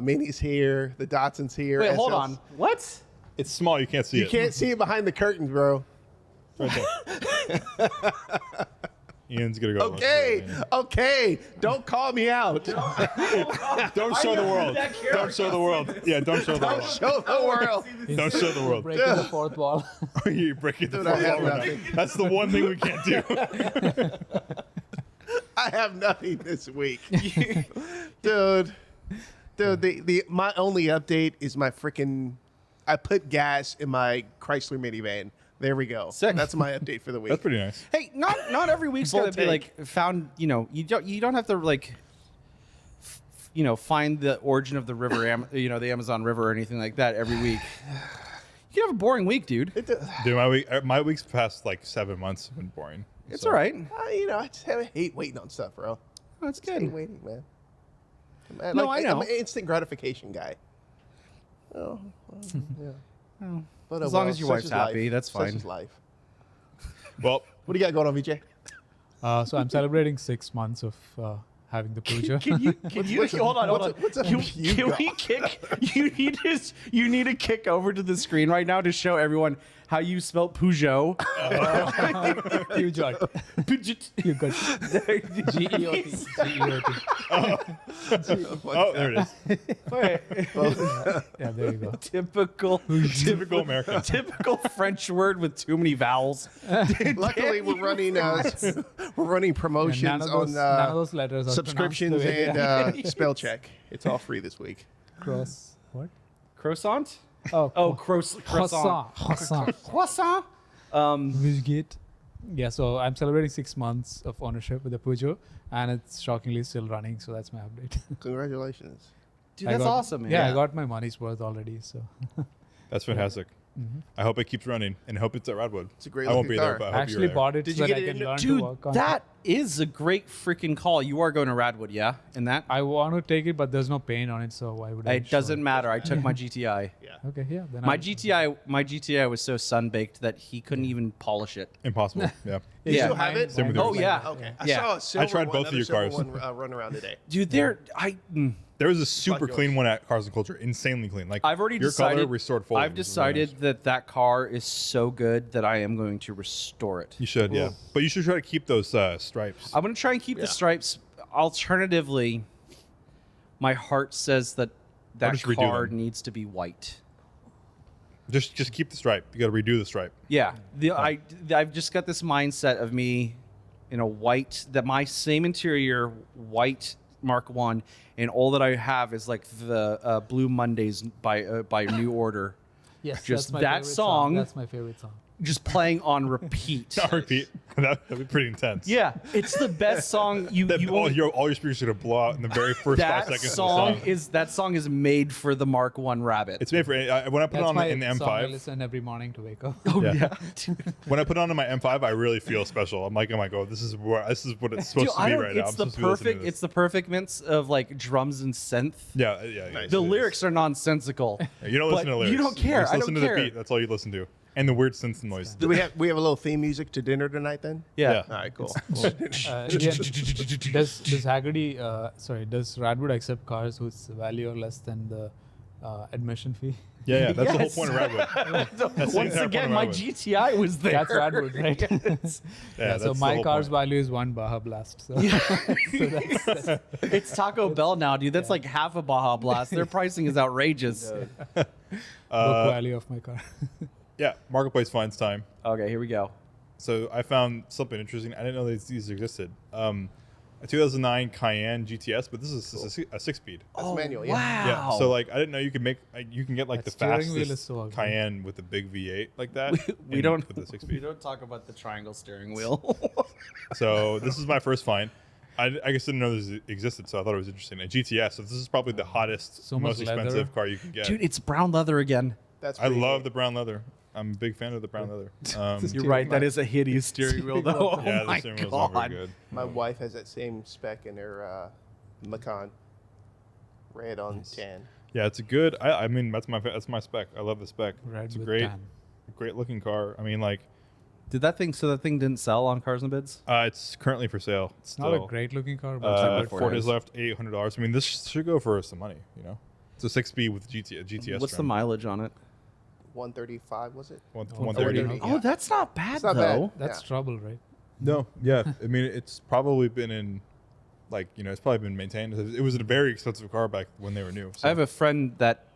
Mini's here. The Datsun's here. Wait, hold SL's on. What? It's small. You can't see You it. can't see it behind the curtains, bro. Right there. Ian's gonna go. Okay. Don't call me out. Don't show the world. Don't show the world. Yeah, don't show the world. Show the world. Don't show the world. Breaking the fourth wall. You're breaking the Dude, I have fourth wall. nothing. That's the one thing we can't do. I have nothing this week. Dude, my only update is my freaking. I put gas in my Chrysler minivan. There we go. Sick. That's my update for the week. That's pretty nice. Hey, not every week's Full gonna be tank. like found. You know, you don't have to like. Find the origin of the river, the Amazon River or anything like that every week. You can have a boring week, dude. Dude, my week's past like 7 months have been boring. It's So- all right. I just hate waiting on stuff, bro. That's I hate good. waiting, man. Man, No, I know. I'm an instant gratification guy. Oh, yeah. Oh, But, as long as your such wife's is happy, life. that's Such fine. is life. Well, What do you got going on, VJ? So I'm celebrating 6 months of having the puja. Can you hold on? what's a Can puja? we kick? You need to kick over to the screen right now to show everyone how you spelt Peugeot. Pujot. You got Geot. Geot. oh, there it is. Yeah, there you go. Typical American. typical French word with too many vowels. Luckily, we're running promotions None of on those letters are subscriptions pronounced the way and spell check. It's all free this week. cross. What? Croissant? Oh, Oh, croissant. croissant. Croissant. Biscuit. Yeah, so I'm celebrating 6 months of ownership with the Peugeot, and it's shockingly still running. So that's my update. Congratulations. Dude, I that's got- awesome, man. Yeah, I got my money's worth already. So That's fantastic. I hope it keeps running and hope it's at Redwood. It's a great I won't looking be there, car. but I I hope actually you're there. bought it Did so you that get I it can in- learn to Dude, work on that it. is a great freaking call. You are going to Radwood, yeah? In that? I want to take it, but there's no paint on it, so why would I? It doesn't matter. I took my GTI. Okay, yeah. Then My I'm- GTI was so sun-baked that he couldn't even polish it. Impossible. Yeah. You Yeah. still have it? Same with Oh, yours. yeah. Okay. Yeah. I saw a silver tried both of another your silver cars. one run around today. Dude, They're There was a super yours. clean one at Cars and Culture, insanely clean. Like I've already your color decided. restored fully. I've decided that car is so good that I am going to restore it. You should, yeah. But you should try to keep those stripes. I'm going to try and keep the stripes. Alternatively, my heart says that just redo car them. needs to be white. Just keep the stripe. You got to redo the stripe. Yeah, I've just got this mindset of me in a white, that my same interior white Mark One, and all that I have is like the Blue Mondays by New Order, Yes, Just that's my that favorite song. That's my favorite song. just playing on repeat. Not repeat. That'd be pretty intense. Yeah, it's the best song you All only- your speakers are gonna blow out in the very first 5 that seconds song of the song. that song is made for the Mark One Rabbit. It's made for when I put it That's on my in the song I M5. listen every morning to wake up. oh Yeah. yeah. When I put it on in my M5, I really feel special. I'm like, oh, this is what it's supposed Dude, to be right now. it's I'm the supposed to be listening perfect. to It's this. the perfect mix of like drums and synth. Yeah. The lyrics are nonsensical. You don't listen but to lyrics. you don't care. Just I listen don't to care. the beat. That's all you listen to, and the weird synth noise. Do we have a little theme music to dinner tonight then? Yeah. All right, cool. Does Haggerty, does Radwood accept cars whose value are less than the admission fee? Yeah. That's the whole Yes. point of Redwood. That's the Once entire point again, of my Redwood. GTI was there. That's Radwood, right? Yeah, so that's the my whole car's point. value is one Baja Blast. So, It's Taco Bell now, dude. That's like half a Baja Blast. Their pricing is outrageous. book value of my car. Yeah, Marketplace finds time. Okay, here we go. So I found something interesting. I didn't know these existed. A 2009 Cayenne GTS, but this is a 6-speed. That's manual, yeah. Wow. Yeah. So like I didn't know you can get like That the steering wheel is fastest so ugly. Cayenne with a big V8 like that. We and don't. with the 6 We speed. don't talk about the triangle steering wheel. So this is my first find. I guess didn't know this existed, so I thought it was interesting. A GTS. So this is probably the hottest, So much most expensive leather. car you can get. Dude, it's brown leather again. That's I pretty love neat. the brown leather. I'm a big fan of the brown leather. You're right. That is a hideous steering wheel, though. Oh yeah, the my steering wheel's not very god. good. My wife has that same spec in her Macan. Red on tan. Yeah, it's a good. I mean, that's my spec. I love the spec. Red It's a with great, tan. great looking car. I mean, like, Did that thing? So that thing didn't sell on Cars and Bids? it's currently for sale. It's It's not a great looking car, but it's a good 4 car. days left, $800. I mean, this should go for some money. You know, it's a 6-speed with GTS. What's the trim. mileage on it? 135 was it? 130. 130. Oh, that's not bad It's not though. bad. That's Yeah. trouble, right? No, yeah. I mean, it's probably been in, like, it's probably been maintained. It was a very expensive car back when they were new. So. I have a friend that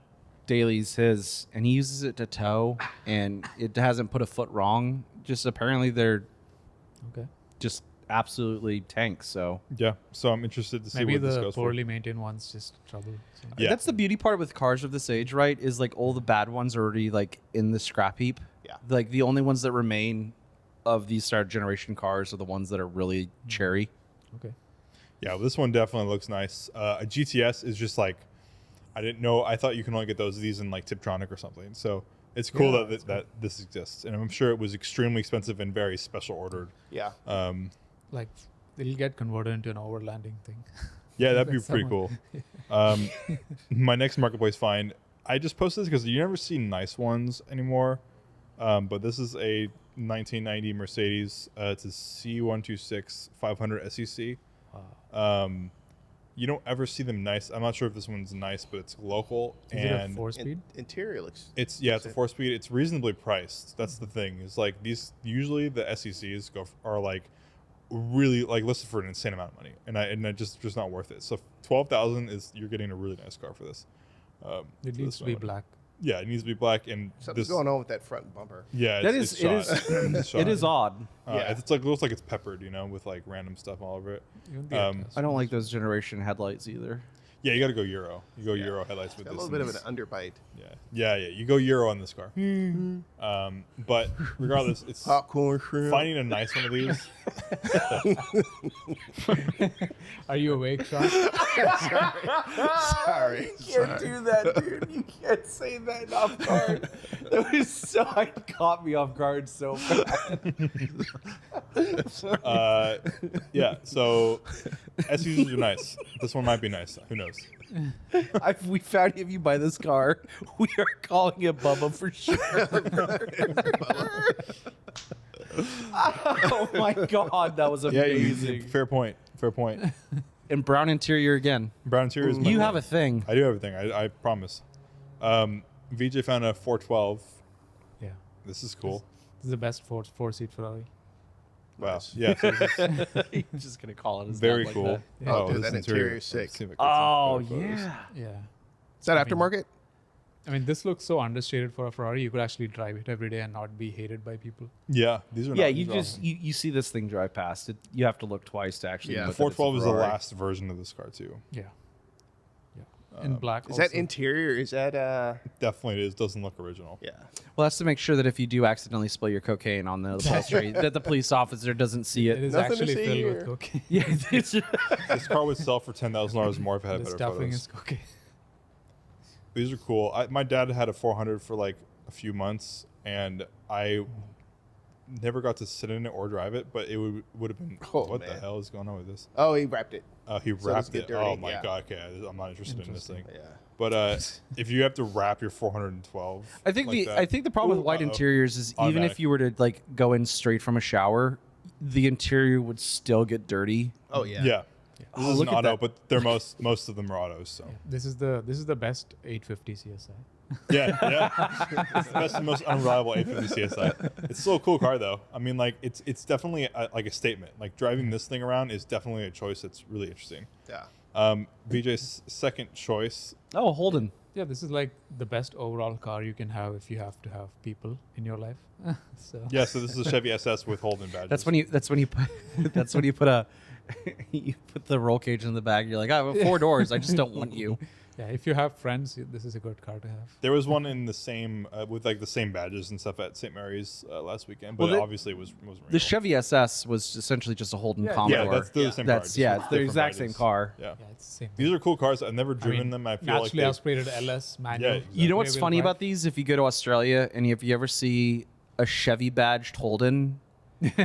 dailies his, and he uses it to tow, and it hasn't put a foot wrong. Just apparently they're Okay. just absolutely tanks. So Yeah, so I'm interested to see Maybe what this the goes poorly maintained one's just trouble. So. Yeah. that's the beauty part with cars of this age, right? Is like all the bad ones are already like in the scrap heap. Yeah. Like the only ones that remain of these third generation cars are the ones that are really cherry. Okay. Yeah, well, this one definitely looks nice. A GTS is just like, I didn't know. I thought you can only get these in like Tiptronic or something. So it's cool Yeah, that this exists, and I'm sure it was extremely expensive and very special ordered. Yeah. Like it'll get converted into an overlanding thing. Yeah, that'd be That's pretty cool. My next marketplace find, I just posted this because you never see nice ones anymore. But this is a 1990 Mercedes. It's a C126 500 SEC. You don't ever see them nice. I'm not sure if this one's nice, but it's local Is it a and 4-speed? Interior looks. it's a 4-speed. It's reasonably priced. That's the thing. Is like these usually the SECs are like really like listed for an insane amount of money, and I just not worth it. So 12,000 is you're getting a really nice car for this. It for needs this to be one. black. Yeah, it needs to be black and Something's this. going on with that front bumper. Yeah, That it's is it is it's shot. it is odd. Yeah. It's like looks like it's peppered, with like random stuff all over it. Even the Um, I don't like those generation headlights either. Yeah, you got to go Euro. You go Euro headlights with A this. little bit of and an underbite. yeah. You go Euro on this car. But regardless, it's Popcorn shrimp. finding a nice one of these. Are you awake, Sean? Sorry. Can't do that, dude. You can't say that off guard. That was so. It caught me off guard so bad. Yeah, so SUVs are nice. This one might be nice. Who knows? If we found if you buy this car, we are calling it Bubba for sure. Oh my god, that was Yeah, amazing. fair point. Fair point. And brown interior again. Brown interior is my You thing. have a thing. I do have everything. I promise. VJ found a 412. Yeah. This is cool. This is the best four-seat Ferrari. Wow. Nice. Yeah. So this is You're just gonna call it as very that, like cool. that. Yeah. Oh, dude, this that interior is sick. Let's see if I can get some Oh better photos. yeah. Yeah. Is that I mean- aftermarket? I mean, this looks so understated for a Ferrari. You could actually drive it every day and not be hated by people. Yeah. These are Yeah, not, you these are just awesome. you see this thing drive past it. You have to look twice to actually. Yeah. know The that it's a 412 is the Ferrari. last version of this car too. Yeah. Yeah. In black. Is that also. interior? Is that Definitely it is. Doesn't look original. Yeah. Well, that's to make sure that if you do accidentally spill your cocaine on the upholstery, that the police officer doesn't see It it. is Nothing to actually see filled here. with cocaine. Yeah, it's, This car would sell for $10,000 more if it had The better stuffing photos. is cocaine. These are cool. My dad had a 400 for like a few months, and I never got to sit in it or drive it. But it would have been. Oh, What the man. hell is going on with this? Oh, he wrapped it. He does wrapped get it. dirty, Oh my yeah. god. Okay, I'm not interested in this thing. Yeah. But if you have to wrap your 412, I think like that- I think the problem Ooh, with white uh-oh. interiors is even Automatic. if you were to like go in straight from a shower, the interior would still get dirty. Oh yeah. Yeah. This Oh, is look an at auto, that. but they're most of them are autos. So This is the best 850 CSI. yeah. It's the best and most unreliable 850 CSI. It's still a cool car though. I mean, like it's definitely like a statement. Like driving this thing around is definitely a choice that's really interesting. Yeah. VJ's second choice. Oh, Holden. Yeah, this is like the best overall car you can have if you have to have people in your life. So Yeah, so this is a Chevy SS with Holden badges. That's when you put that's when you put a you put the roll cage in the bag. You're like, I have 4 doors. I just don't want you. yeah, if you have friends, this is a good car to have. There was one in the same with like the same badges and stuff at St. Mary's last weekend, but Well, obviously it wasn't The real. Chevy SS was essentially just a Holden Yeah, Commodore. Yeah, that's the same car. That's just yeah, with it's the different exact same badges. car. Yeah. Yeah, it's the same. These are cool cars. I've never I driven mean, them. I feel like naturally they, aspirated LS manual. Yeah, You know what's rear-wheel funny drive. about these? If you go to Australia and if you ever see a Chevy badged Holden,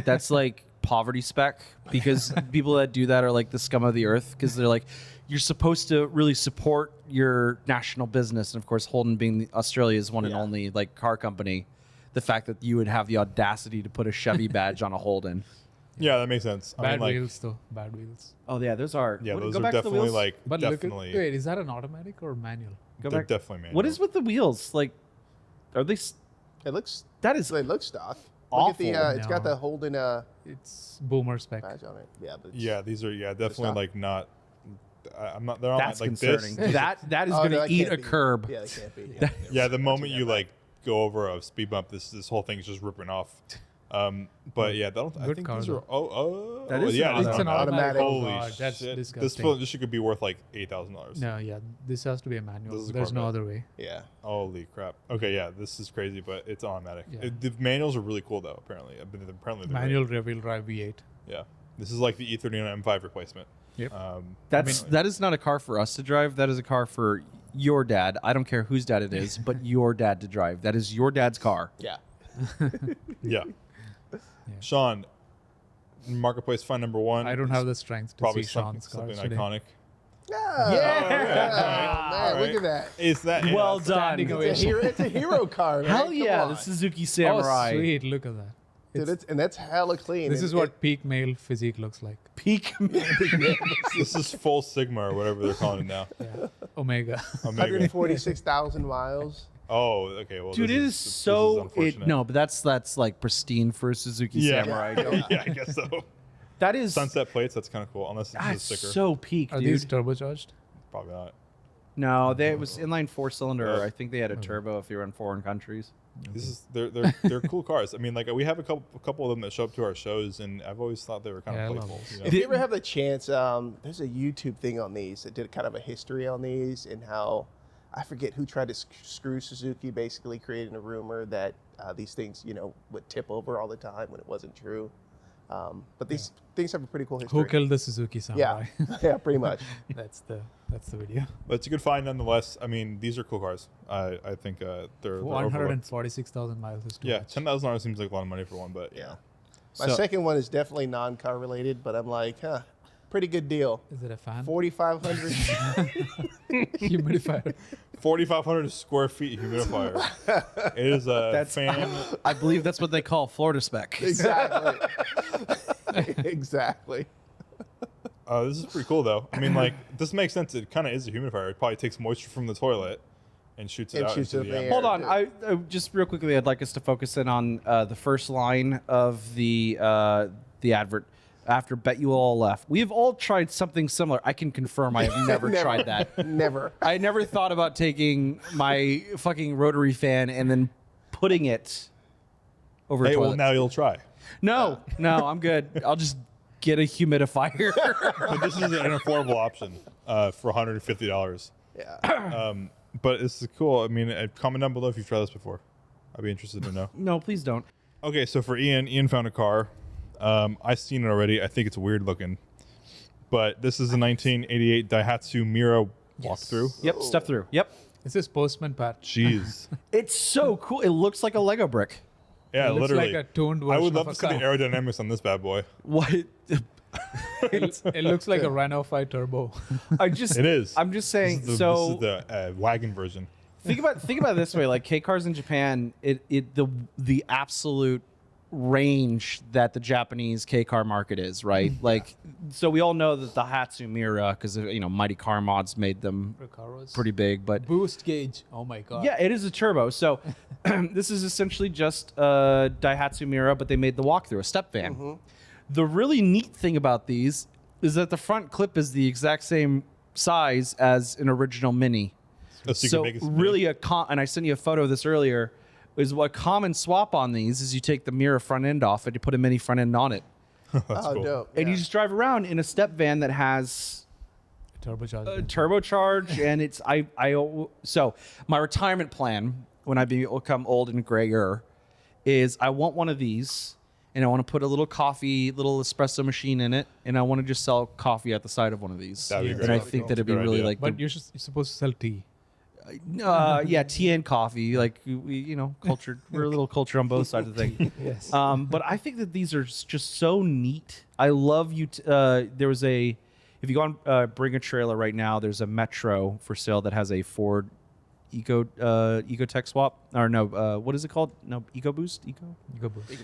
that's like poverty spec because people that do that are like the scum of the earth because they're like, you're supposed to really support your national business. And of course, Holden being Australia's one and Yeah. only like car company, the fact that you would have the audacity to put a Chevy badge on a Holden. yeah, that makes sense. I Bad mean, like, wheels though. Bad wheels. Oh yeah, those are. yeah, what- those go are back to the definitely wheels. like But definitely. look at wait, is that an automatic or manual? Go they're back. definitely manual. What is with the wheels? Like, are they? It looks. That is It looks stock. Look at the. awful. It's got No. the Holden It's boomer spec. badge on it. Yeah. But it's- Yeah, these are definitely not. like not. I'm not. They're not That's like concerning. this. That is Oh, going no, to that eat can't a be. curb. Yeah, it can't be. Yeah, the moment that you bad. like go over a speed bump, this whole thing is just ripping off. But yeah, I Good think car, these are. though. That is yeah, an It's an automatic. automatic. Holy God, that's shit! disgusting. This should be worth like $8,000. No, yeah, this has to be a manual. This is a There's no Corvette. other way. Yeah. Holy crap! Okay, yeah, this is crazy, but it's automatic. Yeah. The manuals are really cool though. Apparently, apparently they're Manual rear-wheel drive V8. great. Yeah, this is like the E39 M5 replacement. Yep. That is not a car for us to drive. That is a car for your dad. I don't care whose dad it is, but your dad to drive. That is your dad's car. Yeah. Yeah. Sean, marketplace find number 1. I don't have the strength to probably see something, Sean's cars something today. iconic. Yeah. Man, All look at that. Is that Well yeah, done. It's a hero car. Man. Hell Come yeah, on. the Suzuki Oh, Samurai. sweet! Look at that. Dude, and that's hella clean. This and is what peak male physique looks like. Peak. This is full Sigma or whatever they're calling it now. Yeah. Omega. Omega. 146,000 miles. Oh, okay. Well, Dude, this it is is so. unfortunate. No, but that's like pristine for a Suzuki Yeah. Samurai. Yeah, I guess so. That is. Sunset plates. That's kind of cool. Unless it's Ah, just a it's sticker. so peak, Are dude. these turbocharged? Probably not. No, it was inline 4-cylinder. Oh. I think they had a turbo if you were in foreign countries. This is they're cool cars. I mean, like we have a couple of them that show up to our shows, and I've always thought they were kind Yeah, I of love playful. those. You know? If you ever have the chance, there's a YouTube thing on these that did kind of a history on these and how I forget who tried to screw Suzuki, basically creating a rumor that these things, would tip over all the time when it wasn't true. But these things have a pretty cool history. Who killed the Suzuki Samurai? Yeah, yeah, pretty much. that's the video. But it's a good find nonetheless. I mean, these are cool cars. I think they're overlooked. 146,000 miles is too Yeah, much. $10,000 seems like a lot of money for one, but Yeah. My So- second one is definitely non-car related, but I'm like, pretty good deal. Is it a fan? 4,500. Humidifier. 4,500 square feet humidifier. It is a fan. I believe that's what they call Florida spec. Exactly. Exactly. This is pretty cool though. I mean, like this makes sense. It kind of is a humidifier. It probably takes moisture from the toilet and shoots it And out shoots into it the in the atmosphere. air. Hold on, I just real quickly, I'd like us to focus in on the first line of the advert. After Bet You All Left, we have all tried something similar. I can confirm I have never tried that. Never. I never thought about taking my fucking rotary fan and then putting it over a Hey, toilet. well now you'll try. No, I'm good. I'll just get a humidifier. But this is an affordable option for $150. Yeah. But this is cool. I mean, comment down below if you've tried this before. I'd be interested to know. No, please don't. Okay, so for Ian found a car. I've seen it already. I think it's weird looking. But this is a 1988 Daihatsu Mira walkthrough. Yep, step through. Yep. This is Postman Pat. Jeez. It's so cool. It looks like a Lego brick. Yeah, It looks literally. like a tuned version I would love of to a see the car. aerodynamics on this bad boy. What? It looks like a Renault 5 Turbo. I just. It is. I'm just saying. This is so the wagon version. think about it this way: like K cars in Japan, the absolute range that the Japanese K car market is, right? Like, so we all know that the Hatsu Mira, because Mighty Car Mods made them Recaro's pretty big, but boost gauge. Oh my god. yeah, it is a turbo. So this is essentially just a Daihatsu Mira, but they made the walkthrough, a step van. The really neat thing about these is that the front clip is the exact same size as an original Mini. Oh, so you So can make it really and I sent you a photo of this earlier, is what common swap on these is you take the Mira front end off and you put a Mini front end on it. That's Oh, cool. dope. And Yeah. you just drive around in a step van that has Turbocharged. turbocharge and it's so my retirement plan when I become old and grayer is I want one of these and I want to put a little espresso machine in it and I want to just sell coffee at the side of one of these. That'd be Yeah, great. And I That'd think be that it'd be Good really idea. like But you're supposed to sell tea. yeah, tea and coffee, like we, cultured. We're a little cultured on both sides of the thing. Yes. But I think that these are just so neat. I love you. There was if you go on Bring a Trailer right now, there's a Metro for sale that has a Ford EcoTech swap. Or no, what is it called? No, EcoBoost?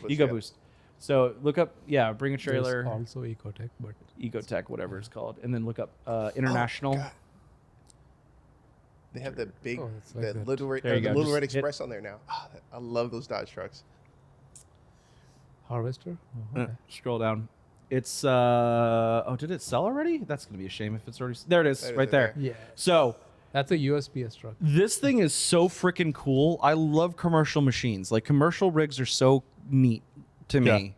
EcoBoost. So look up, Bring a Trailer, There's also Ecotech, but EcoTech, whatever it's called. And then look up International. God. They have the big, Oh, it's like the that. Little Red, There you the go. Little Just Red hit- Express on there now. I love those Dodge trucks. Harvester. Oh, okay. Scroll down. It's did it sell already? That's gonna be a shame if it's already. There it is, There it is, right right there. there. Yeah. So That's a USPS truck. this thing is so freaking cool. I love commercial machines. Like commercial rigs are so neat to me.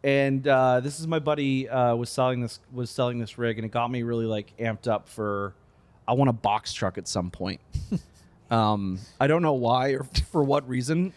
And this is my buddy was selling this rig, and it got me really like amped up for. I want a box truck at some point. I don't know why or for what reason.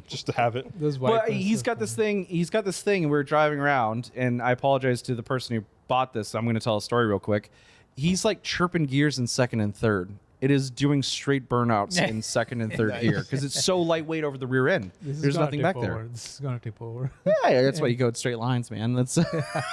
Just to have it. Those Well, white. he's got this thing. He's got this thing, and we were driving around. And I apologize to the person who bought this. I'm going to tell a story real quick. He's like chirping gears in second and third. It is doing straight burnouts in second and third gear because it's so lightweight over the rear end. This is There's gonna nothing tip back there. over. This is gonna tip over. Yeah, that's why you go in straight lines, man. That's I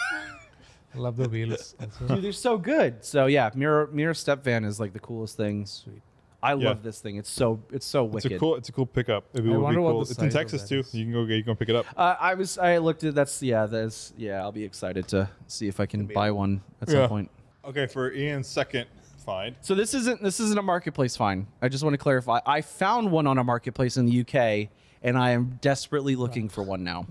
love the wheels. Also. dude, they're so good. So yeah, mirror step van is like the coolest thing. Sweet. I Yeah. love this thing. It's so It's wicked. a cool pickup. It would be wonder what cool. the It's in size of Texas that too. is. You can go pick it up. I looked at I'll be excited to see if I can buy one at some Yeah. point. Okay, for Ian's second find. So this isn't a marketplace find. I just want to clarify. I found one on a marketplace in the UK, and I am desperately looking for one now.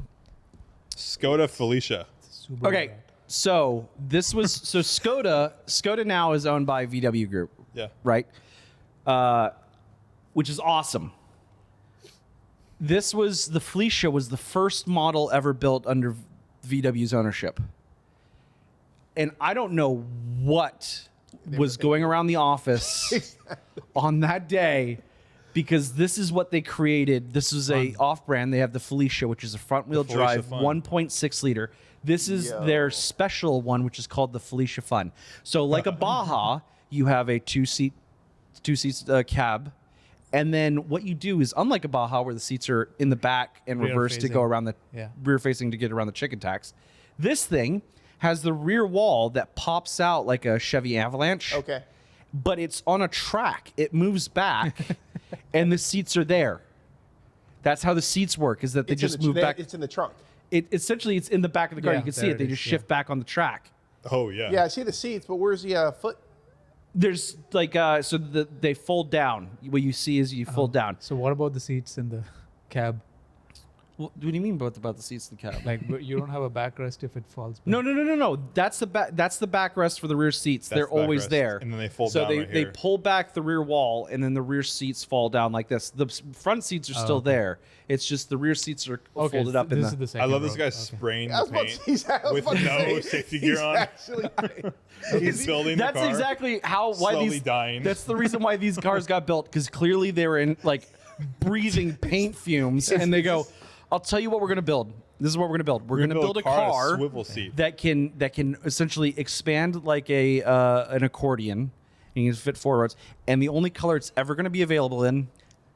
Skoda Felicia. Subaru Okay, Rat. so Skoda now is owned by VW Group, Yeah. right? Which is awesome. The Felicia was the first model ever built under VW's ownership. And I don't know what was going around the office on that day because this is what they created. This is a off-brand. They have the Felicia, which is a front-wheel The Felicia drive, Fun. 1.6 liter. This is their special one, which is called the Felicia Fun. So like a Baja, you have a two-seat cab. And then what you do is, unlike a Baja where the seats are in the back and Rear reversed to facing. go around the Yeah. rear facing to get around the chicken tax, this thing has the rear wall that pops out like a Chevy Avalanche. Okay. But it's on a track. It moves back, and the seats are there. That's how the seats work. Is that they It's just in the, move back? It's in the trunk. Essentially it's in the back of the car. Yeah, you can see there it. They it just is, shift back on the track. Oh yeah. Yeah, I see the seats, but where's the foot? There's like they fold down. What you see is you fold down. So what about the seats in the cab? What do you mean about the seats in the cab? Like you don't have a backrest if it falls back. No. That's the backrest for the rear seats. That's They're the always backrest. there. And then they fold so down they right they here. pull back the rear wall, and then the rear seats fall down like this. The front seats are still okay. there. It's just the rear seats are Okay, folded up. this in is the I second love this row. guy Okay. spraying I the was about paint to, I was with about to no say, safety he's gear on. Actually, He's building the That's car. exactly why slowly these. dying. That's the reason why these cars got built, because clearly they were in like breathing paint fumes, and they go, "I'll tell you what we're gonna build. This is what we're gonna build. We're gonna build a car swivel seat. that can essentially expand like an accordion, and you can fit four rows. And the only color it's ever gonna be available in,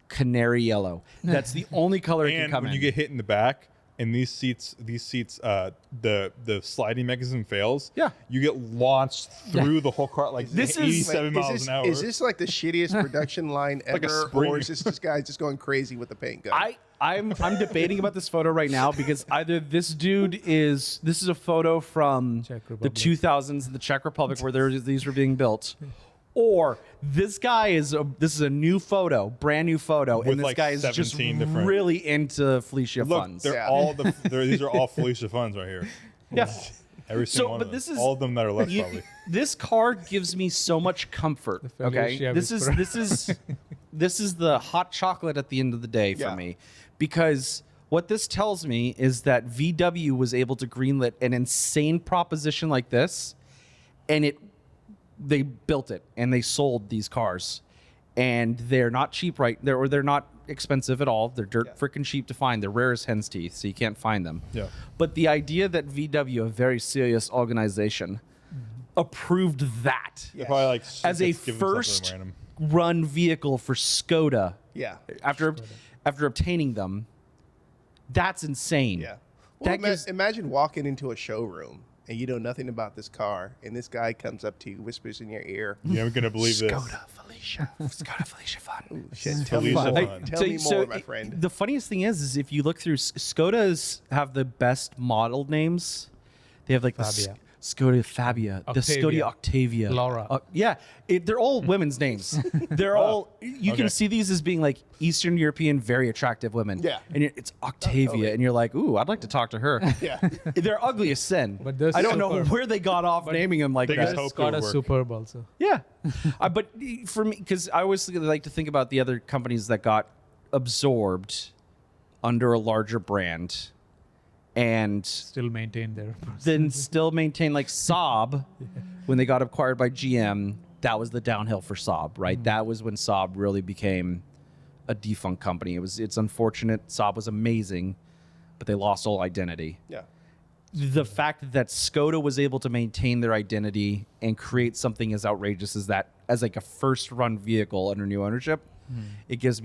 canary yellow. That's the only color it can And come when in. you get hit in the back, and these seats, the sliding mechanism fails. Yeah. You get launched through the whole car like This is- 87 Wait, miles an hour. Is this like the shittiest production line like a ever, spring. or is this guy just going crazy with the paint gun? I'm debating about this photo right now because either this is a photo from Czech the Republic. 2000s in the Czech Republic where these were being built, or this is a new photo, brand new photo, With and this like guy is just 17 different- really into Felicia Look, funds. they're Yeah. all these are all Felicia funds right here. Yeah. Every single So, one but of this them. is all of them that are left you- probably. This car gives me so much comfort. The Okay, Felicia this whisperer. this is the hot chocolate at the end of the day for Yeah. me, because what this tells me is that VW was able to greenlit an insane proposition like this, and they built it and they sold these cars, and they're not cheap, right? They're not expensive at all. They're dirt freaking cheap to find. They're rare as hen's teeth, so you can't find them. Yeah. But the idea that VW, a very serious organization, approved that They're probably like as a just give them something first random. run vehicle for Skoda yeah, after obtaining them, that's insane. yeah. Well, That gives- imagine walking into a showroom and you know nothing about this car, and this guy comes up to you, whispers in your ear, You're never gonna believe this. Felicia. Skoda Felicia fun. "Shit, tell me Felicia more. fun. Tell me more, my friend." The funniest thing is if you look through, Skodas have the best model names. They have like the Fabia. Skoda Fabia, the Skoda Octavia. Octavia, Laura. Yeah, they're all women's names. They're all. You Okay. can see these as being like Eastern European, very attractive women. Yeah. and it's Octavia, totally. and you're like, ooh, I'd like to talk to her. Yeah, They're ugly as sin. But they're I don't know superb. where they got off naming them like they just that. hope It's got it'll a work. superb also. Yeah, but for me, because I always like to think about the other companies that got absorbed under a larger brand, and Still maintain their. then still maintain like Saab when they got acquired by GM. That was the downhill for Saab, right? That was when Saab really became a defunct company. It's unfortunate. Saab was amazing, but they lost all identity. yeah. The fact that Skoda was able to maintain their identity and create something as outrageous as that, as like a first run vehicle under new ownership, it gives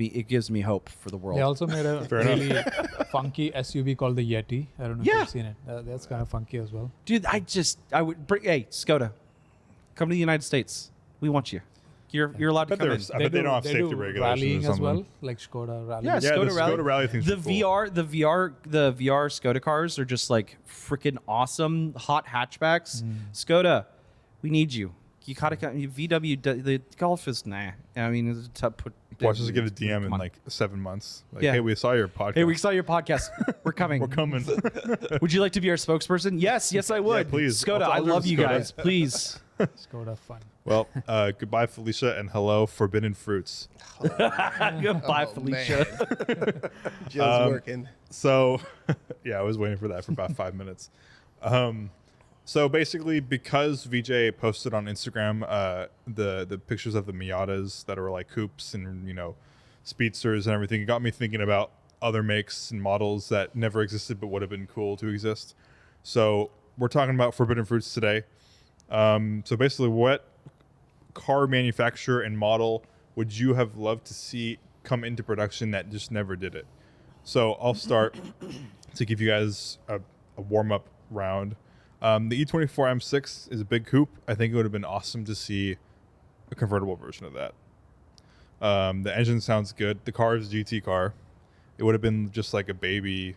me hope for the world. They also made a Fair enough. really funky SUV called the Yeti. I don't know if Yeah. you've seen it. That's kind of funky as well. Dude, I would bring, hey, Skoda, come to the United States. We want you. You're allowed to But come in. there's- I bet they don't have safety do regulations or rallying as something. well, like Skoda rally. Yeah, Yeah, Skoda the Rally. Skoda Rally things The are cool. the VR Skoda cars are just like freaking awesome, hot hatchbacks. Skoda, we need you. You gotta come. VW, the Golf is nah. I mean, it's tough. Watch us get a DM come in on. like 7 months. Like, Yeah. hey, we saw your podcast. Hey, we saw your podcast. We're coming. We're coming. Would you like to be our spokesperson? Yes, I would. please. Skoda, I'll I do love you Skoda. guys. Please. Skoda fun. Well, goodbye, Felicia, and hello, Forbidden Fruits. Goodbye, Oh, Felicia. Joe's working. So, yeah, I was waiting for that for about 5 minutes. So basically, because VJ posted on Instagram the pictures of the Miatas that are like coupes and speedsters and everything, it got me thinking about other makes and models that never existed but would have been cool to exist. So we're talking about Forbidden Fruits today. So basically, what car manufacturer and model would you have loved to see come into production that just never did it? So I'll start to give you guys a warm-up round. The E24 M6 is a big coupe. I think it would have been awesome to see a convertible version of that. The engine sounds good. The car is a GT car. It would have been just like a baby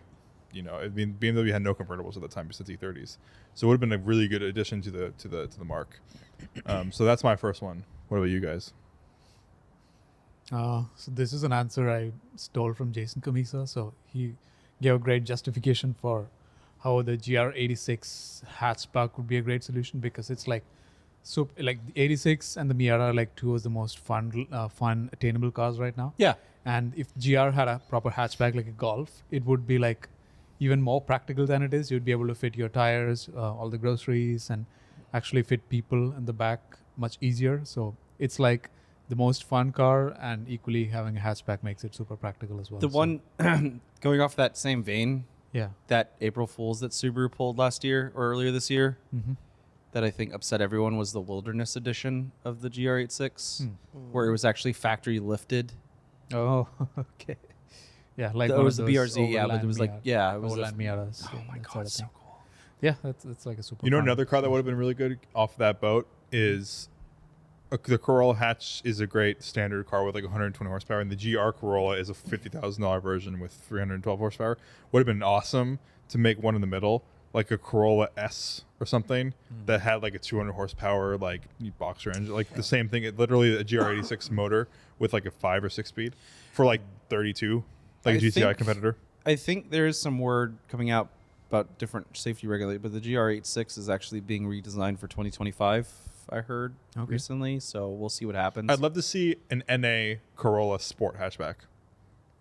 you know, I mean, BMW had no convertibles at the time besides E30s, so it would have been a really good addition to the mark. So that's my first one. What about you guys? So this is an answer I stole from Jason Camisa. So he gave a great justification for how the GR86 hatchback would be a great solution, because it's like like the 86 and the Miata are like two of the most fun attainable cars right now. Yeah. And if GR had a proper hatchback like a Golf, it would be like even more practical than it is. You'd be able to fit your tires, all the groceries, and actually fit people in the back much easier. So it's like the most fun car, and equally having a hatchback makes it super practical as well. The So, one going off that same vein, yeah. that April Fool's that Subaru pulled last year or earlier this year, Mm-hmm. that I think upset everyone, was the Wilderness edition of the GR86, Hmm. where it was actually factory lifted. Oh, okay. Yeah, like It one was of the those BRZ, yeah, but it overland was like, Miata- yeah, it was overland Miatas. oh yeah, my that god, sort of so thing. cool. Yeah, that's like a super. You know, fun another car that would have been really good off that boat is the Corolla hatch is a great standard car with like 120 horsepower, and the GR Corolla is a $50,000 version with 312 horsepower. Would have been awesome to make one in the middle, like a Corolla S or something that had like a 200 horsepower like boxer engine, like the same thing. It literally a GR86 motor with like a 5 or 6 speed for like 32, like a I GTI think- competitor. I think there is some word coming out about different safety regulations, but the GR86 is actually being redesigned for 2025. I heard Okay. recently, so we'll see what happens. I'd love to see an NA Corolla Sport hatchback.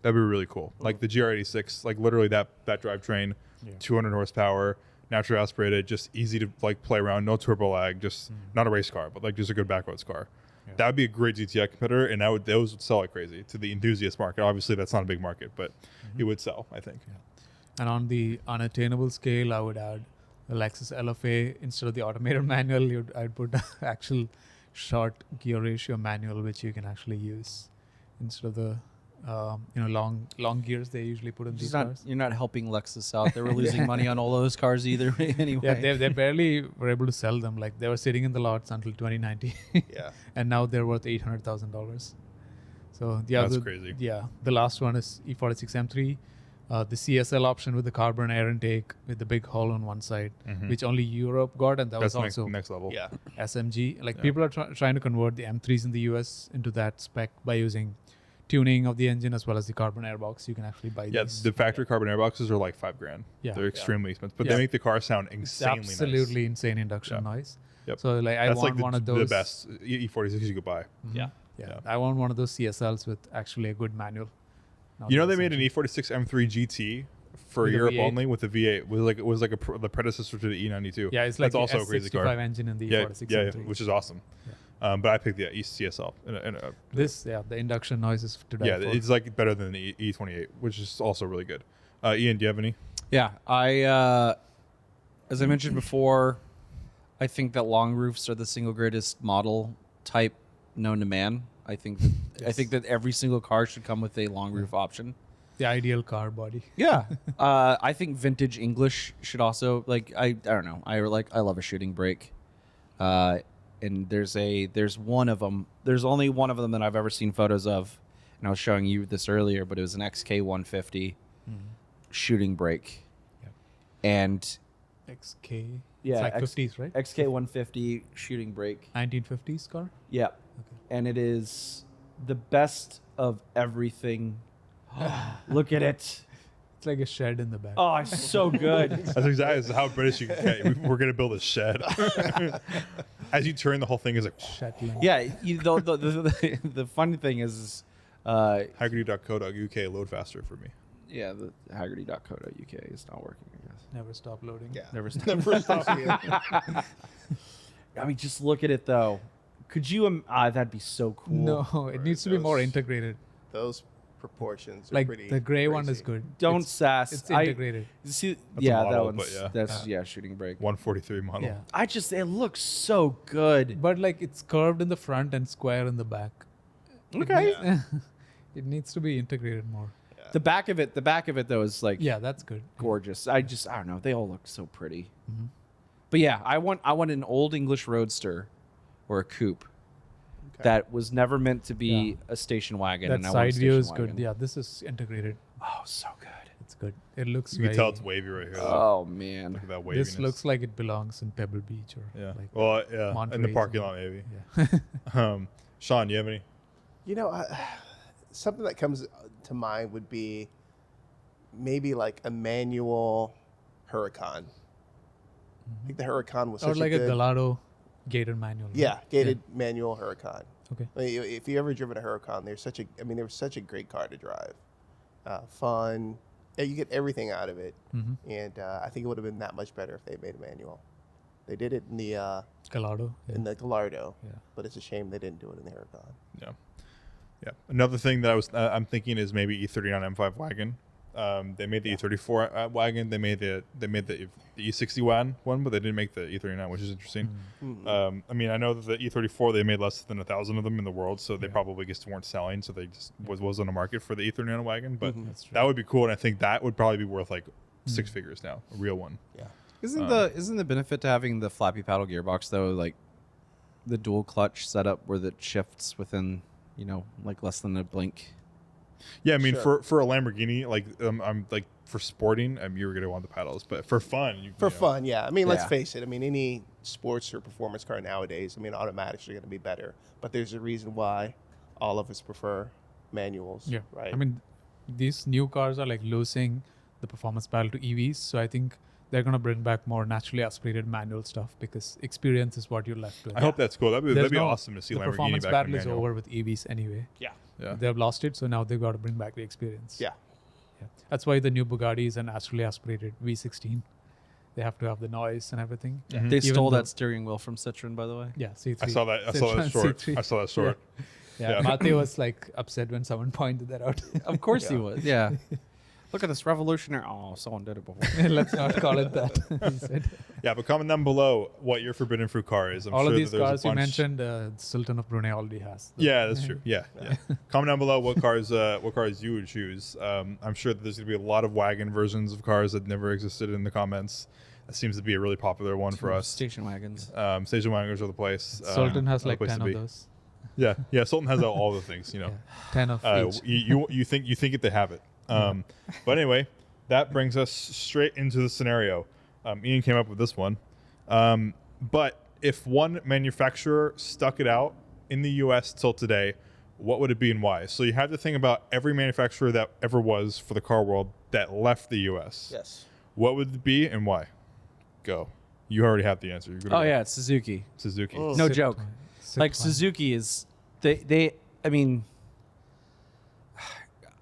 That'd be really cool. Like the GR86, like literally that drivetrain, 200 horsepower, naturally aspirated, just easy to like play around, no turbo lag, just not a race car, but like just a good backroads car. Yeah. That would be a great GTI competitor, and those would sell like crazy to the enthusiast market. Obviously, that's not a big market, but it would sell, I think. And on the unattainable scale, I would add the Lexus LFA instead of the automated manual. I'd put the actual short gear ratio manual, which you can actually use instead of the long gears they usually put in these cars. You're not helping Lexus out. They were losing money on all those cars either anyway. Yeah, they barely were able to sell them. Like they were sitting in the lots until 2019, Yeah. and now they're worth $800,000. So the That's other, crazy. Yeah, the last one is E46 M3, the CSL option with the carbon air intake with the big hole on one side, which only Europe got, and that That's was also next level. Yeah. SMG. Like Yeah. people are trying to convert the M3s in the US into that spec by using tuning of the engine as well as the carbon air box. You can actually buy Yeah, these. the factory carbon air boxes are like $5,000. Yeah. They're extremely expensive, but Yeah. they make the car sound It's insanely nice. absolutely insane induction Yeah. noise. Yep. So like I That's want like one of those. the best E46 you could buy. Yeah. Yeah, Yeah. I want one of those CSLs with actually a good manual. Not You know, the they made an SMG. E46 M3 GT for With a Europe V8. only with the V8. It was like the predecessor to the E92. Yeah, it's like That's also the a crazy S65 car. engine in the Yeah, E46 yeah, M3. which is awesome. But I picked the CSL. The induction noise is to die Yeah, for. it's like better than the E28, which is also really good. Ian, do you have any? Yeah, as I mentioned before, I think that long roofs are the single greatest model type known to man. I think that every single car should come with a long roof option. the ideal car body. Yeah, I think vintage English should also I don't know. I love a shooting brake, and there's one of them. There's only one of them that I've ever seen photos of, and I was showing you this earlier, but it was an XK 150 shooting brake, and XK. Yeah, It's like 50s, right? XK 150 shooting brake. 1950s car. Yeah, Okay. and it is the best of everything. Look at it. It's like a shed in the back. Oh, it's so good. That's exactly how British you can get. We're going to build a shed. As you turn, the whole thing is like Shetland. Yeah, the funny thing is, Haggerty.co.uk load faster for me. yeah, the Haggerty.co.uk is not working, I guess. Never stop loading. Yeah. Never stop. Never stops being- I mean, just look at it though. Could you? That'd be so cool. No, it needs to be more Those- integrated. Those proportions are Like pretty the gray one is crazy. good. Don't It's, sass. it's integrated. See, That's a yeah, model, that but one's yeah. that's shooting brake. 143 model. Yeah. It looks so good. But like it's curved in the front and square in the back. Okay. Yeah. It needs to be integrated more. The back of it though is like Yeah, that's good. gorgeous. I don't know. They all look so pretty. Mhm. But yeah, I want an old English roadster or a coupe that was never meant to be a station wagon. That and I want a side view station is good. wagon. Yeah, this is integrated. Oh, so good. It's good. It looks. You can tell it's wavy right here. Oh man. Look at that waviness. This looks like it belongs in Pebble Beach or Yeah. like Well, yeah. In the Monterey parking or- lot, maybe. Yeah. Sean, you have any? You know, something that comes to mind would be maybe like a manual Huracan. I think the Huracan was or such like a a good, Gallardo gated manual. right? yeah, gated manual Huracan. Okay. I mean, if you ever driven a Huracan, they were such a great car to drive. Fun. Yeah, you get everything out of it, and I think it would have been that much better if they made a manual. They did it in the Gallardo. Yeah. in the Gallardo, Yeah. but it's a shame they didn't do it in the Huracan. Yeah. Yeah. Another thing that I'm thinking is maybe E39 M5 wagon. They made the E34 wagon. They made the E60 one, but they didn't make the E39, which is interesting. I mean, I know that the E34 they made less than 1,000 of them in the world, so they probably just weren't selling, so they just wasn't a market for the E39 wagon. But That's true. that would be cool, and I think that would probably be worth like 6 figures now, a real one. Yeah. Isn't the benefit to having the flappy paddle gearbox though, like the dual clutch setup where that shifts within, like less than a blink? Yeah, I mean, Sure. for a Lamborghini, like I'm like for sporting, you were gonna want the pedals, but for fun, Fun, yeah. I mean, let's Yeah. face it. I mean, any sports or performance car nowadays, I mean, automatics are going to be better. But there's a reason why all of us prefer manuals. Yeah. Right. I mean, these new cars are like losing the performance battle to EVs, so I think they're gonna bring back more naturally aspirated manual stuff because experience is what you're left with. I hope that's cool. That'd There's be no- awesome to see the Lamborghini performance back battle in is manual. over with EVs anyway. yeah. Yeah. They've lost it, so now they've got to bring back the experience. Yeah. Yeah. That's why the new Bugatti is an naturally aspirated V16. They have to have the noise and everything. Mhm. They Even stole though- that steering wheel from Citroen, by the way. Yeah, C3. I saw that. I saw that Citroen short. C3. I saw that short. Yeah, Yeah. Mate was like upset when someone pointed that out. Of course he Yeah. was. Yeah. Look at this revolutionary. Oh, someone did it before. Let's not call it that. He said. Yeah, but comment down below what your forbidden fruit car is. I'm All sure of these that there's a cars you bunch. mentioned, Sultan of Brunei already has. Yeah, that's true. Yeah. Comment down below what cars you would choose. I'm sure that there's gonna be a lot of wagon versions of cars that never existed in the comments. That seems to be a really popular one for us. Station wagons. Station wagons are the place. Sultan has are the like place 10 to of be. those. Yeah. Sultan has all the things. Yeah, 10 of each. You think they have it. But anyway, that brings us straight into the scenario. Ian came up with this one. But if one manufacturer stuck it out in the U.S. till today, what would it be and why? So you have to think about every manufacturer that ever was for the car world that left the U.S. Yes. What would it be and why? Go. You already have the answer. You're gonna Oh go. yeah, it's Suzuki. Suzuki. Mm. No Citroen. joke. Like Citroen. Suzuki is I mean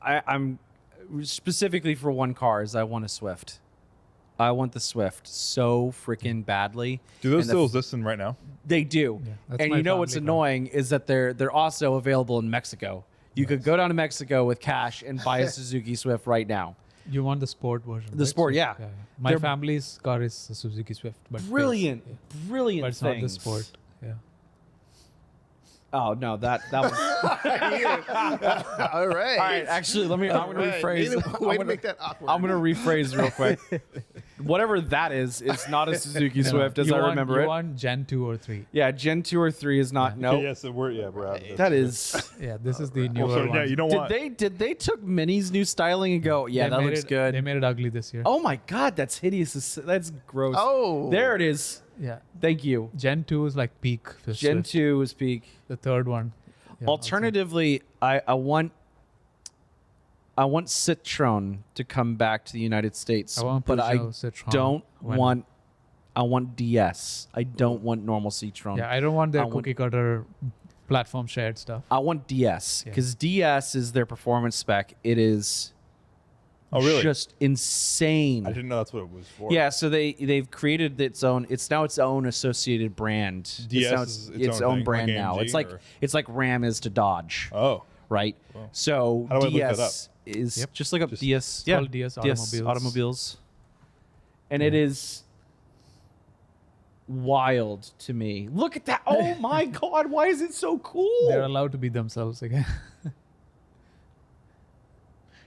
I'm specifically for one car is I want a Swift. I want the Swift so freaking badly. Do those And the still exist in right now? They do. Yeah, that's And my you know what's family car. annoying is that they're also available in Mexico. You could go down to Mexico with cash and buy a Suzuki Swift right now. You want the sport version. The right? sport, yeah. My They're- family's car is a Suzuki Swift. But Brilliant. yeah. Brilliant But it's things. not the sport. Yeah. Oh no, that was All right. all right. Actually, I'm gonna rephrase. Way to make that awkward. I'm gonna rephrase real quick. Whatever that is, it's not a Suzuki Swift as You I want- remember you it. want Gen 2 or 3. Yeah, Gen 2 or 3 is not. No, Okay, so we're out of this. that is. Yeah, this is the Well, newer so, one. yeah, you don't want. Did they took Mini's new styling and go? Yeah, They that made looks it- good. They made it ugly this year. Oh my god, that's hideous. That's gross. Oh. There it is. Yeah. Thank you. Gen 2 is like peak for Gen Swift. 2 is peak. The third one. Yeah, Alternatively, I want Citroen to come back to the United States, I want but I Peugeot, Citroen, don't when- want. I want DS. I don't want normal Citroen. Yeah, I don't want their I want- cookie cutter platform shared stuff. I want DS Yeah. because DS is their performance spec. It is Oh, really? just insane. I didn't know that's what it was for. Yeah, so they've created its own. It's now its own associated brand. DS it's now is its its own own thing, brand like now. AMG It's like or- Ram is to Dodge, Oh. right? Wow. So How do I look that DS is Yep. just look up Just- DS. It's called DS Automobiles. Automobiles, and it is wild to me. Look at that! Oh my god! Why is it so cool? They're allowed to be themselves again.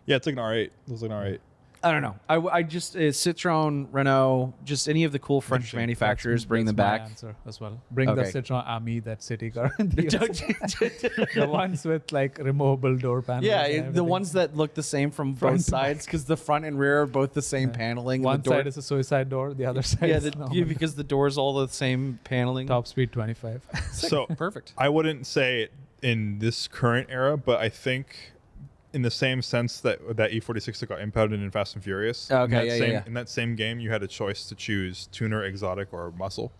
Yeah, it's like an R8. It looks like an R8. I don't know. I just Citroen, Renault, just any of the cool French Interesting. manufacturers, bring them That's my back. answer as well. Bring Okay. the Citroen Ami, that city car. The ones with like removable door panels. Yeah, and the everything. ones that look the same from Front both to sides because the front and rear are both the same paneling. One the door, side is a suicide door, the other side yeah, is normal. because the door's all the same paneling. Top speed 25. So Perfect. I wouldn't say in this current era, but I think in the same sense that E46 that got impounded in Fast and Furious. Okay, in that yeah, same, yeah. In that same game, you had a choice to choose tuner, exotic, or muscle.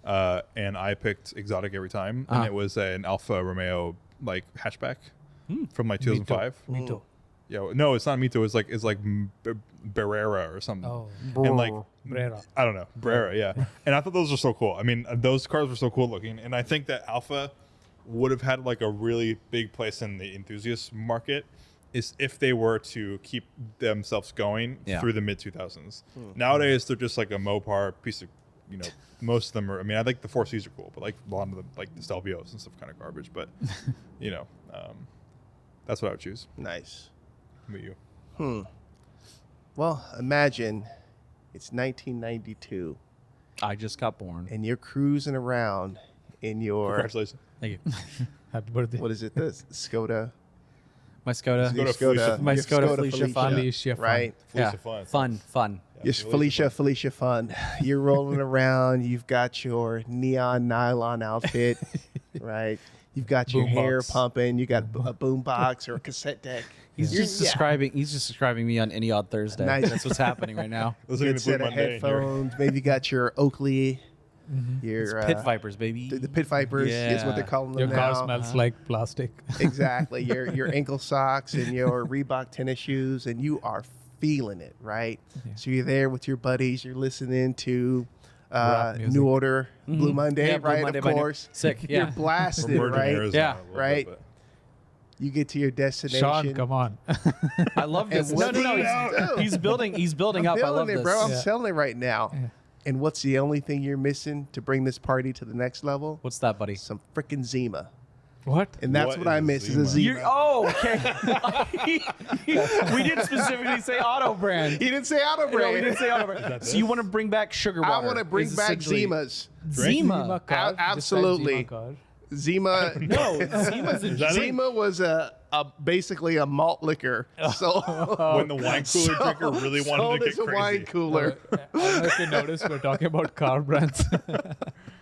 And I picked exotic every time, and it was an Alfa Romeo like hatchback from like 2005. Me too. Yeah, no, it's not Mito. It's like Barrera or something. Oh, And like Brera. I don't know, Brera, yeah. And I thought those were so cool. I mean, those cars were so cool looking, and I think that Alpha would have had like a really big place in the enthusiast market is if they were to keep themselves going through the mid 2000s. Nowadays, they're just like a Mopar piece of, most of them are. I mean, I think the 4Cs are cool, but like a lot of them, like the Stelvios and stuff, kind of garbage. But that's what I would choose. Nice. How about you? Well, imagine it's 1992 I just got born. and you're cruising around in your Congratulations. Thank you. Happy birthday. what is it? This Skoda. My Skoda. Skoda Felicia. My your Skoda Felicia Fun. Felicia Fun. right? Felicia Fun. Fun. Yeah, Yes, Felicia Fun. You're rolling around. You've got your neon nylon outfit, right? You've got your Boom hair box. pumping. You got a boom box or a cassette deck. He's You're- just describing me on any odd Thursday. Nice. That's what's happening right now. Those are Good the set Blue of Monday. and you're- headphones. Maybe you got your Oakley. Your It's Pit Vipers, baby. The Pit Vipers is what they're Yeah. calling them Your now. car smells like plastic. Exactly. Your ankle socks and your Reebok tennis shoes, and you are feeling it, right? Yeah. So you're there with your buddies. You're listening to Rap music. New Order, Blue Monday, Yeah, Blue right? Monday of by New- course. Sick. You're Yeah. We're blasted, merging right? Arizona Yeah. a little Right. bit, You get to your destination. Sean, come on. I love this. And No, what no, do you no. do? He's building I'm up. I feeling love it, this. bro. I'm Yeah. selling it right now. Yeah. And what's the only thing you're missing to bring this party to the next level? What's that, buddy? Some freaking Zima. What? And that's What what I is a miss is a Zima? Zima. Okay. We didn't specifically say auto brand. He didn't say auto No, we brand. didn't say auto brand. So you want to bring back sugar water? I want to bring is back essentially- Zimas. Zima. car, just like absolutely. Zima car. Zima. No, Zima's a that it? Zima was basically a malt liquor. So when the wine cooler drinker really wanted sold to as get a crazy. wine cooler. I don't know if you noticed, we're talking about car brands.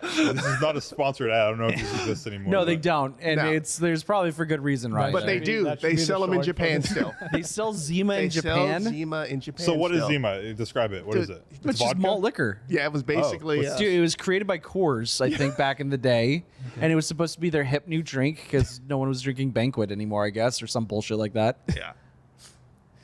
This is not a sponsored ad. I don't know if this exists anymore. No, they but- don't, and No. there's probably for good reason, right? But they That do. should They be the sell them in short Japan for this. still. They sell Zima They in sell Japan, Zima in Japan. So what is still. Zima? Describe it. What is Dude, it? which is malt liquor. Yeah, it was basically. what's- Dude, it was created by Coors, I think, back in the day, and it was supposed to be their hip new drink because no one was drinking Banquet anymore, I guess, or some bullshit like that. yeah.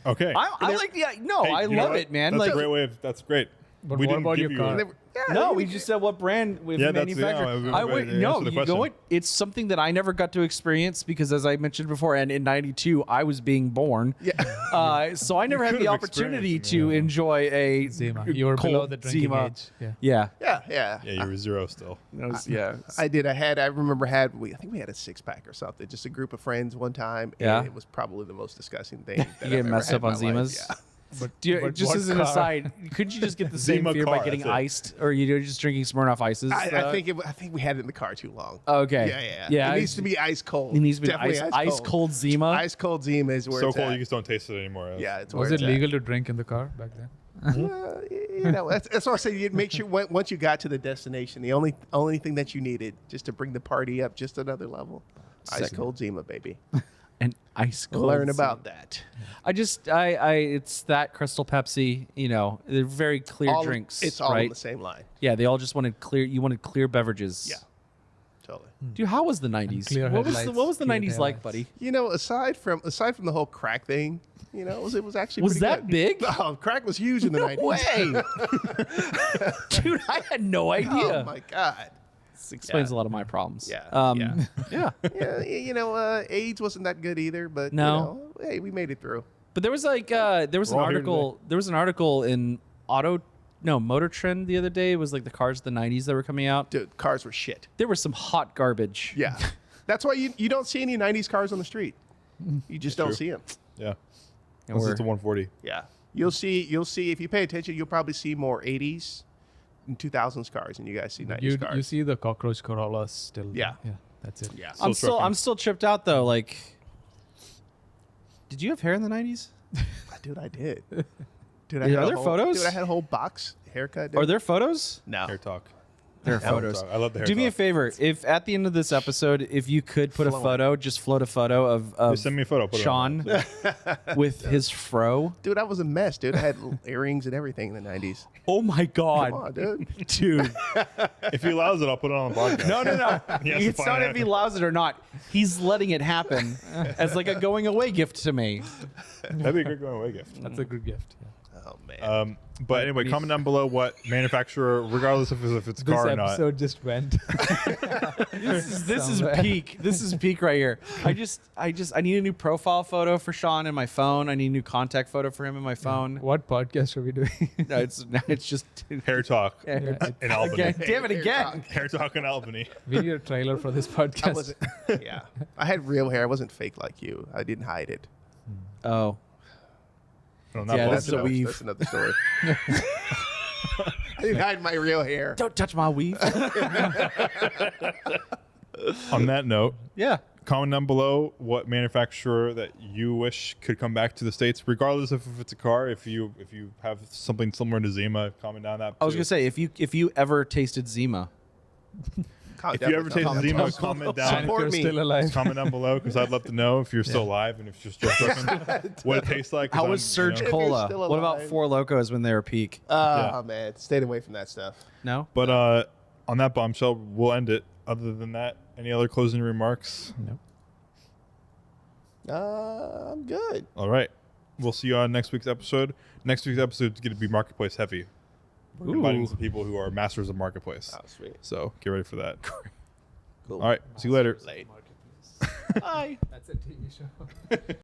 Okay. I like, yeah, no, Hey, I you know love what? it, man. That's like, a great way of. That's great. But what about your car? And they were- yeah, no, they- we just said what brand we've Yeah, that's- manufactured. yeah, I we- would we no, answered the you know question. what? It's something that I never got to experience because, as I mentioned before, and in '92 I was being born. Yeah. So I never had could the have opportunity experienced it, to yeah. enjoy a Zima. You were cold below the drinking Zima. age. Yeah. Yeah, Yeah. Yeah, you were zero still. yeah. I did. I remember I think we had a 6-pack or something. Just a group of friends one time. Yeah. And it was probably the most disgusting thing. That You I've get ever messed had up in on my life. Zimas. Yeah. But, Just what as an car? aside, couldn't you just get the same Zima beer by car, getting that's it. iced, or you're just drinking Smirnoff ices? I think we had it in the car too long. Okay. Yeah. It needs to be ice cold. It needs to be Definitely ice cold Zima. Ice cold Zima is where So it's cold at. you just don't taste it anymore. Yeah, it's Was where it it's at. legal to drink in the car back then? That's what I say. You make sure once you got to the destination, the only thing that you needed just to bring the party up just another level, ice Sick. cold Zima, baby. And ice cold. Learn Zima. about that. It's that Crystal Pepsi. You know, they're very clear drinks. It's all right? on the same line. Yeah, they all just wanted clear. You wanted clear beverages. Yeah, totally. Dude, how was the '90s? clear What was headlights, the clear '90s like, taillights. buddy? You know, aside from the whole crack thing, you know, it was actually Was pretty that good. big? No, crack was huge in the 90s. Way, dude, I had no idea. Oh my god. This explains Yeah. a lot of my problems. Yeah, yeah. Yeah, you know, AIDS wasn't that good either, but No. you know, hey, we made it through. But there was like there was an We're all here article. There was an article in Motor Trend the other day. It was like the cars of the '90s that were coming out. Dude, cars were shit. There was some hot garbage. Yeah. That's why you don't see any 90s cars on the street. You just don't true. see them. Yeah. And This we're- is the 140. Yeah. You'll see if you pay attention, you'll probably see more 80s and 2000s cars, and you guys see 90s cars. You see the cockroach Corollas still. Yeah. Yeah, that's it. yeah. I'm still tripped out though. Like, did you have hair in the 90s? Dude, I did. Dude, Are there photos? Dude, I had a whole box haircut. Dude. Are there photos? No. Hair talk. There are Hair photos. talk. I love the hair Do me a talk. favor. If at the end of this episode, if you could put a photo, just float a photo of Just send me a photo. Put it on Sean with his fro. Dude, I was a mess, dude. I had earrings and everything in the 90s. Oh my god, Come on, dude. dude! If he allows it, I'll put it on the podcast. No. He has to It's find not out. if he allows it or not. He's letting it happen as like a going away gift to me. That'd be a great going away gift. That's a good gift. Yeah. Oh, man. But anyway, comment down below what manufacturer, regardless if it's a This car or not. episode just went. This is peak. This is peak right here. I need a new profile photo for Sean in my phone. I need a new contact photo for him in my phone. What podcast are we doing? No, it's just Hair talk Yeah. in Albany. Again, damn it again. Hair talk in Albany. We need a trailer for this I podcast. wasn't. Yeah. I had real hair. I wasn't fake like you. I didn't hide it. Oh, No, not Yeah, both. that's a weave. That's another story. I didn't hide my real hair. don't touch my weave. On that note, Yeah. comment down below what manufacturer that you wish could come back to the States, regardless of if it's a car. If you have something similar to Zima, comment down that. I was too. gonna say if you ever tasted Zima, If you ever taste Zima, comment down. And if you're me. still alive. Comment down below because I'd love to know if you're still alive and if you're still trucking, what it tastes like. 'cause how I'm, was Surge you know- If you're Cola? still What about alive. Four Locos when they were peak? Oh, man. Stayed away from that stuff. No. But on that bombshell, we'll end it. Other than that, any other closing remarks? No. I'm good. All right. We'll see you on next week's episode. Next week's episode is going to be Marketplace heavy. We're inviting some people who are masters of Marketplace. Oh, sweet. So get ready for that. Cool. All right. See you later. Late. Bye. That's a TV show.